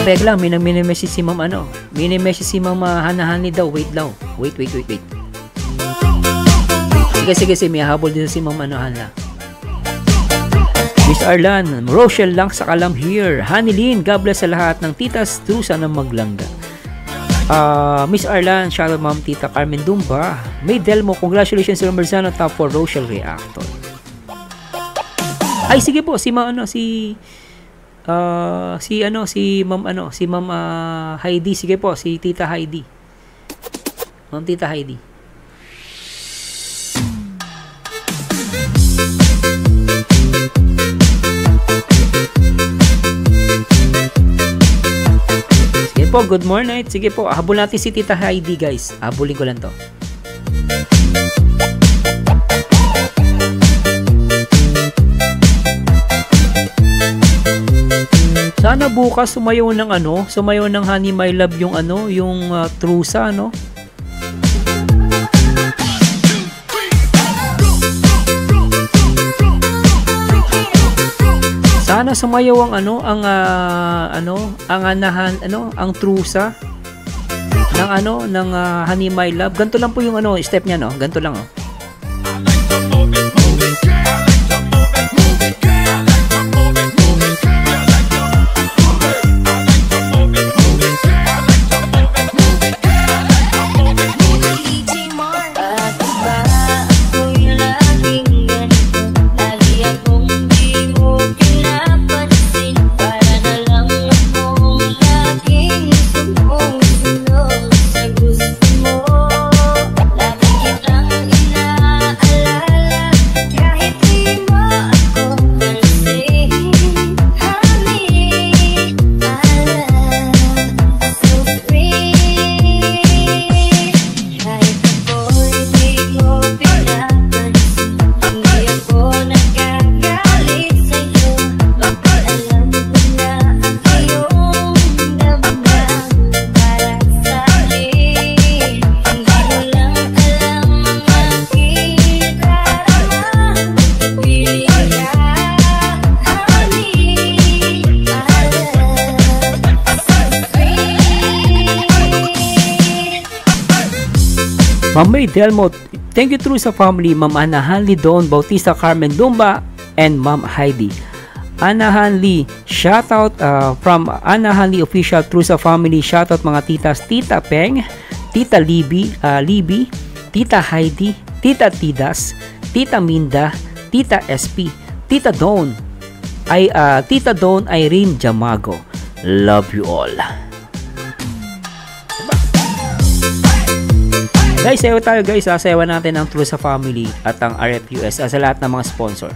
Abeg lang, mini-message si Ma'am ano. Mini-message si Ma'am Hana Hanley daw. Wait daw. Wait. Sige, may habol din si Ma'am Hana. Miss Arlan, Rochelle lang sa kalam here. Hanilin, God bless sa lahat ng titas, trusa ng maglangga. Miss Arlan, shout out Ma'am Tita Carmen Dumba. May Delmo, congratulations Sir Marzano, top 4 Rochelle reactor. Ay sige po, si Ma'am si Ma'am Heidi, sige po, si Tita Heidi. Ma'am Tita Heidi. Sige po, good morning. Sige po, habol natin si Tita Heidi guys. Habulin ko lang to. Sana bukas sumayaw ng Honey My Love yung trusa, no? Sana sumayaw ang trusa ng Honey My Love. Ganito lang po yung step niya, no? Ganito lang, oh. Ma'am May Delmo, thank you through sa family, Ma'am Ana Hanley Don Bautista Carmen Dumba, and Ma'am Heidi. Ana Hanley, shoutout from Ana Hanley Official through sa family, shoutout mga titas, Tita Peng, Tita Libby, Tita Heidi, Tita Tidas, Tita Minda, Tita SP, Tita Dawn, Tita Dawn Irene Jamago. Love you all. Guys, sayo tayo guys. Sayawan natin ang True sa Family at ang RFUS sa lahat ng mga sponsor.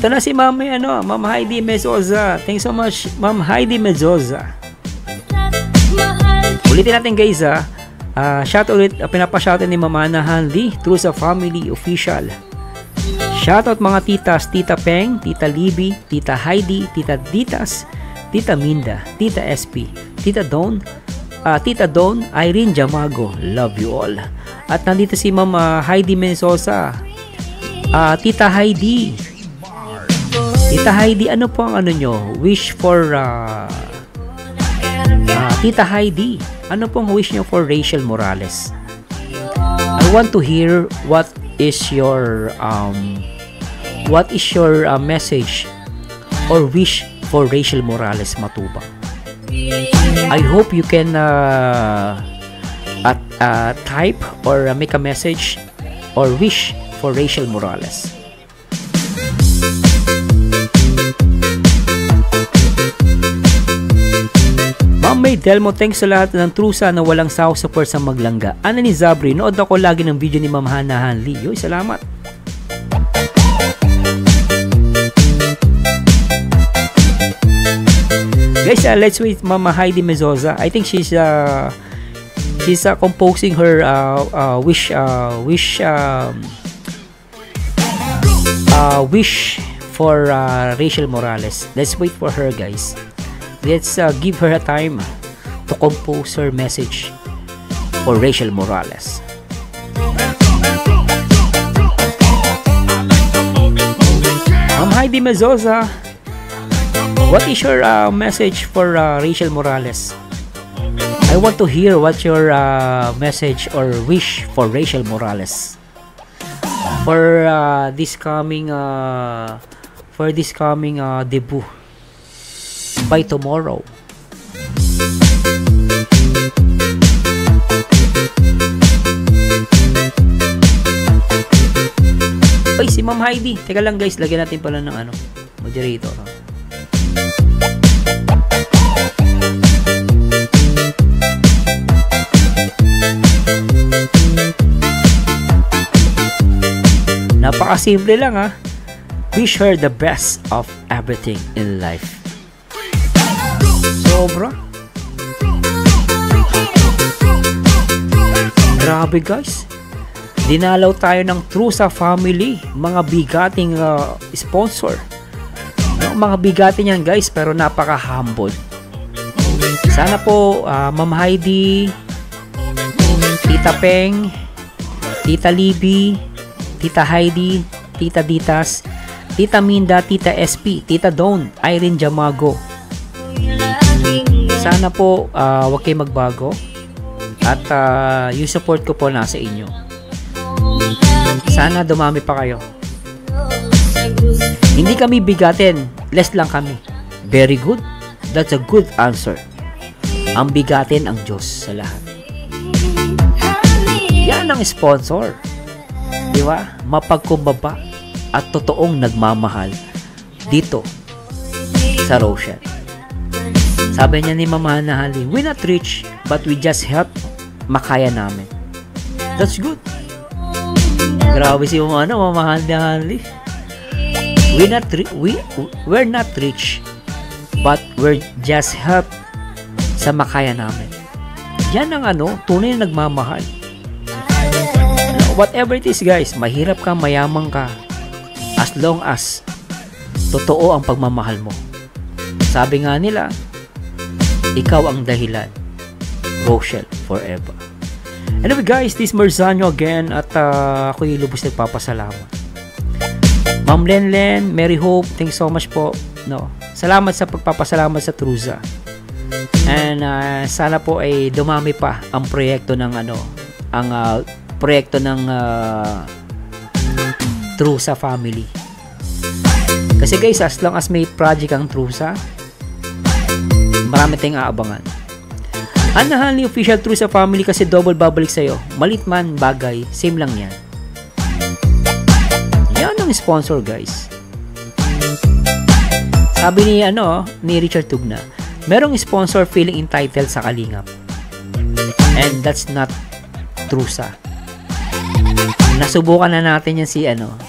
Ito na si Ma'am Heidi Mezoza. Thanks so much, Ma'am Heidi Mezoza. Ulitin natin guys, shout ulit, pinapashoutout ni Ma'am Ana Hanley through sa family official. Shoutout mga titas, Tita Peng, Tita Libby, Tita Heidi, Tita Ditas, Tita Minda, Tita SP, Tita Dawn, Irene Jamago. Love you all. At nandito si Ma'am Heidi Mezoza. Tita Heidi, ano po ang nyo? Wish for Tita Heidi, ano pong wish nyo for Rachel Morales? I want to hear what is your message or wish for Rachel Morales Matubang. I hope you can type or make a message or wish for Rachel Morales. Ma'am May Delmo, thanks sa lahat ng trusa na walang saw support sa maglangga. Ana ni Zabri, nood ako lagi ng video ni Ma'am Hana Hanli. Yoy, salamat. Guys, let's wait Mama Heidi Mezoza. I think she's composing her wish for Rachel Morales. Let's wait for her, guys. Let's give her a time to compose her message for Rachel Morales. Ma'am Heidi Mezoza, what is your message for Rachel Morales? I want to hear what your message or wish for Rachel Morales for this coming debut by tomorrow. Ay, si Ma'am Heidi. Teka lang guys, lagyan natin pala ng moderator. Napakasimple lang ha. Wish her the best of everything in life. Sobra. Grabe guys. Dinalaw tayo ng Trusa family. Mga bigating sponsor. Mga bigating yan guys, pero napaka-humble. Sana po Ma'am Heidi, Tita Peng, Tita Libby, Tita Heidi, Tita Ditas, Tita Minda, Tita SP, Tita Dawn, Irene Jamago. Sana po wag kayo magbago at yung support ko po nasa inyo. Sana dumami pa kayo. Hindi kami bigatin, less lang kami. Very good. That's a good answer. Ang bigatin ang Diyos sa lahat. Yan ang sponsor. Di ba? Mapagkumbaba at totoong nagmamahal dito sa Rochelle. Sabi niya ni Mama Hanahali, we not rich but we just help makaya namin. That's good. Grabe si Mama Hanahali. We're not rich but we're just help sa makaya namin. Yan ang tunay na nagmamahal. Whatever it is guys, mahirap ka, mayaman ka, as long as totoo ang pagmamahal mo. Sabi nga nila, ikaw ang dahilan. Rochelle forever. Anyway guys, this Marzano again at ako'y lubos nagpapasalamat. Ma'am Lenlen, Mary Hope, thanks so much po. Salamat sa pagpapasalamat sa Trusa. And sana po ay dumami pa ang proyekto ng proyekto ng Trusa family. Kasi guys, as long as may project ang Trusa, marami tayong aabangan. Hanahali official Trusa family kasi double babalik sa'yo. Malit man, bagay, same lang yan. Yan ang sponsor guys. Sabi ni Richard Tugna, merong sponsor feeling entitled sa kalingap. And that's not Trusa. Nasubukan na natin yan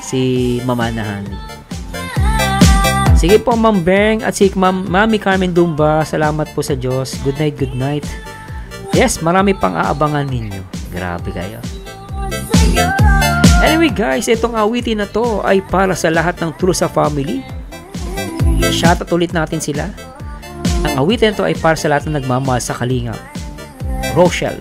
si Mama Hanahali. Sige po Ma'am Beng at si Mami Carmen Dumba, salamat po sa Diyos. Good night, good night. Yes, marami pang aabangan ninyo. Grabe kayo. Anyway guys, itong awitin na to ay para sa lahat ng Trusa family. Shoutout ulit natin sila. Ang awitin na to ay para sa lahat ng nagmamahal sa kalingap. Rochelle.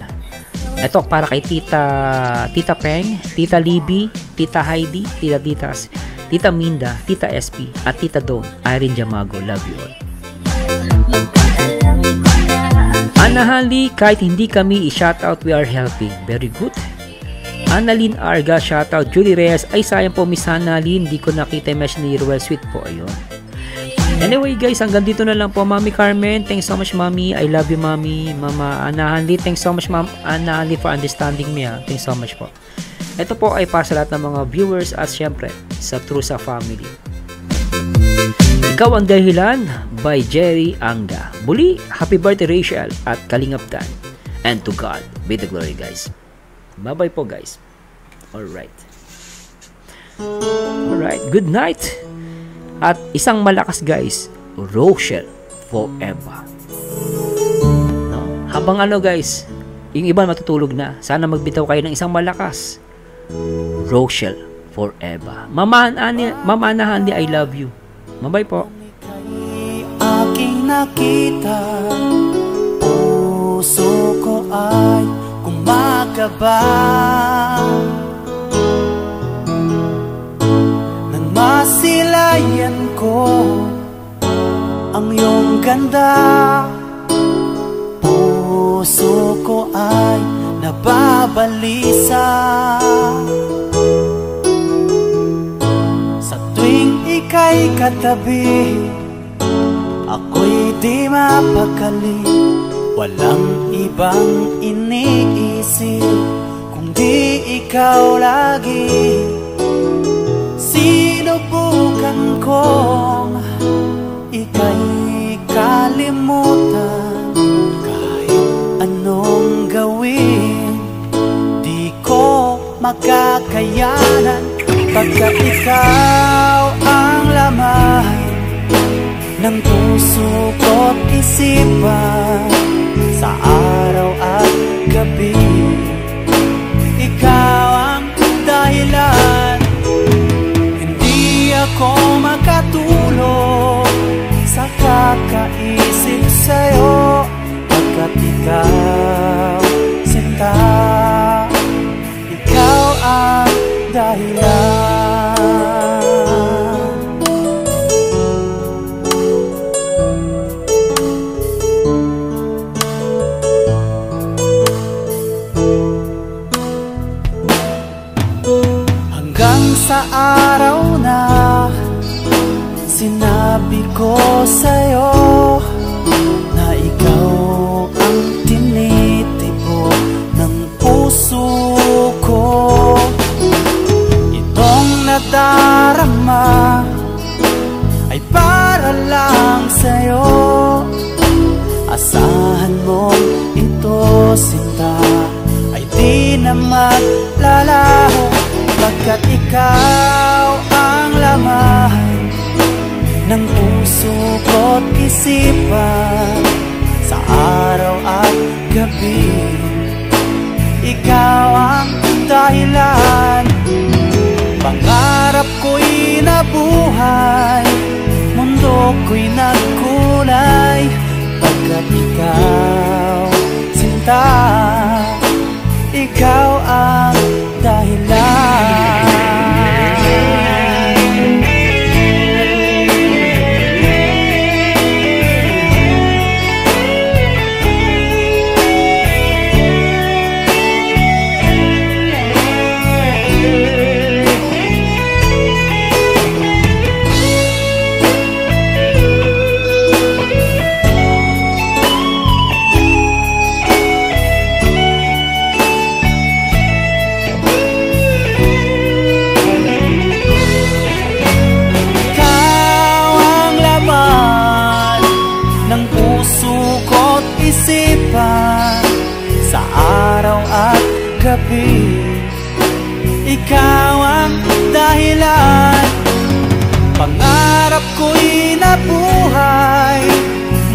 Ito para kay Tita Peng, Tita Libby, Tita Heidi, Tita Ditas, Tita Minda, Tita SP, at Tita Dawn, Irene Jamago. Love you all. Anahali, kahit hindi kami i-shoutout, we are helping. Very good. Annalyn Arga, shoutout. Julie Reyes, ay sayang po Miss Annalyn, hindi ko nakita yung message ni Ruel. Sweet po, ayun. Anyway guys, hanggang dito na lang po. Mami Carmen, thanks so much Mami. I love you Mami. Mama Ana Hanli, thanks so much Ma'am Ana Hanli for understanding me. Thanks so much po. Ito po ay para sa lahat ng mga viewers at syempre sa Trusa family. Ikaw ang Dahilan by Jerry Anga. Muli, happy birthday Rachel at Kalingap Dan. And to God be the glory guys. Bye bye po guys. Alright, good night. At isang malakas guys, Rochelle forever. No? Habang guys, yung iba matutulog na, sana magbitaw kayo ng isang malakas, Rochelle forever. Mama Ana Hanli, I love you. Mabay po. Aking nakita, puso ko ay kumakaba nang masilayan ko ang iyong ganda. Puso ko ay nababalisa sa tuwing ika'y katabi. Ako'y di mapakali, walang ibang iniisip kundi ikaw lagi. Sinubukan kong ika'y kalimutan, kahit anong gawin di ko makakayanan. Pagka ikaw ang laman ng puso ko't isipan, sa araw at gabi ikaw ang dahilan. Hindi ako makatulog sa kakaisip sa'yo, pagkat ikaw, sinta, ikaw ang dahilan. Sa araw na sinabi ko sa'yo na ikaw ang tinitibo ng puso ko, itong nadarama ay para lang sa'yo. Asahan mo ito, sinta, ay di na maglalaho, pagkat ikaw ang laman ng puso ko't isipan, sa araw at gabi ikaw ang dahilan. Pangarap ko'y nabuhay, mundo ko'y nagkulay, pagkat ikaw, sinta, ikaw ang dahilan. Sa araw at gabi ikaw ang dahilan. Pangarap ko'y nabuhay,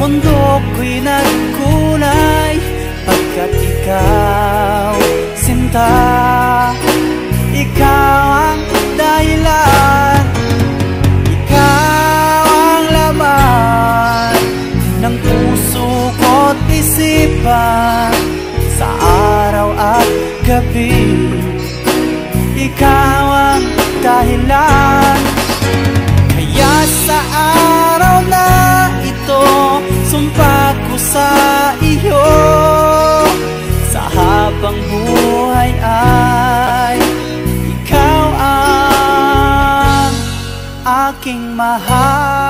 mundo ko'y nagkulay, pagkat ikaw, sinta, ikaw ang dahilan. Ikaw ang laman ng puso ko't isipan, sa araw at gabi ikaw ang dahilan. Kaya sa araw na ito, sumpa ko sa iyo, sa habang buhay ay ikaw ang aking mahal.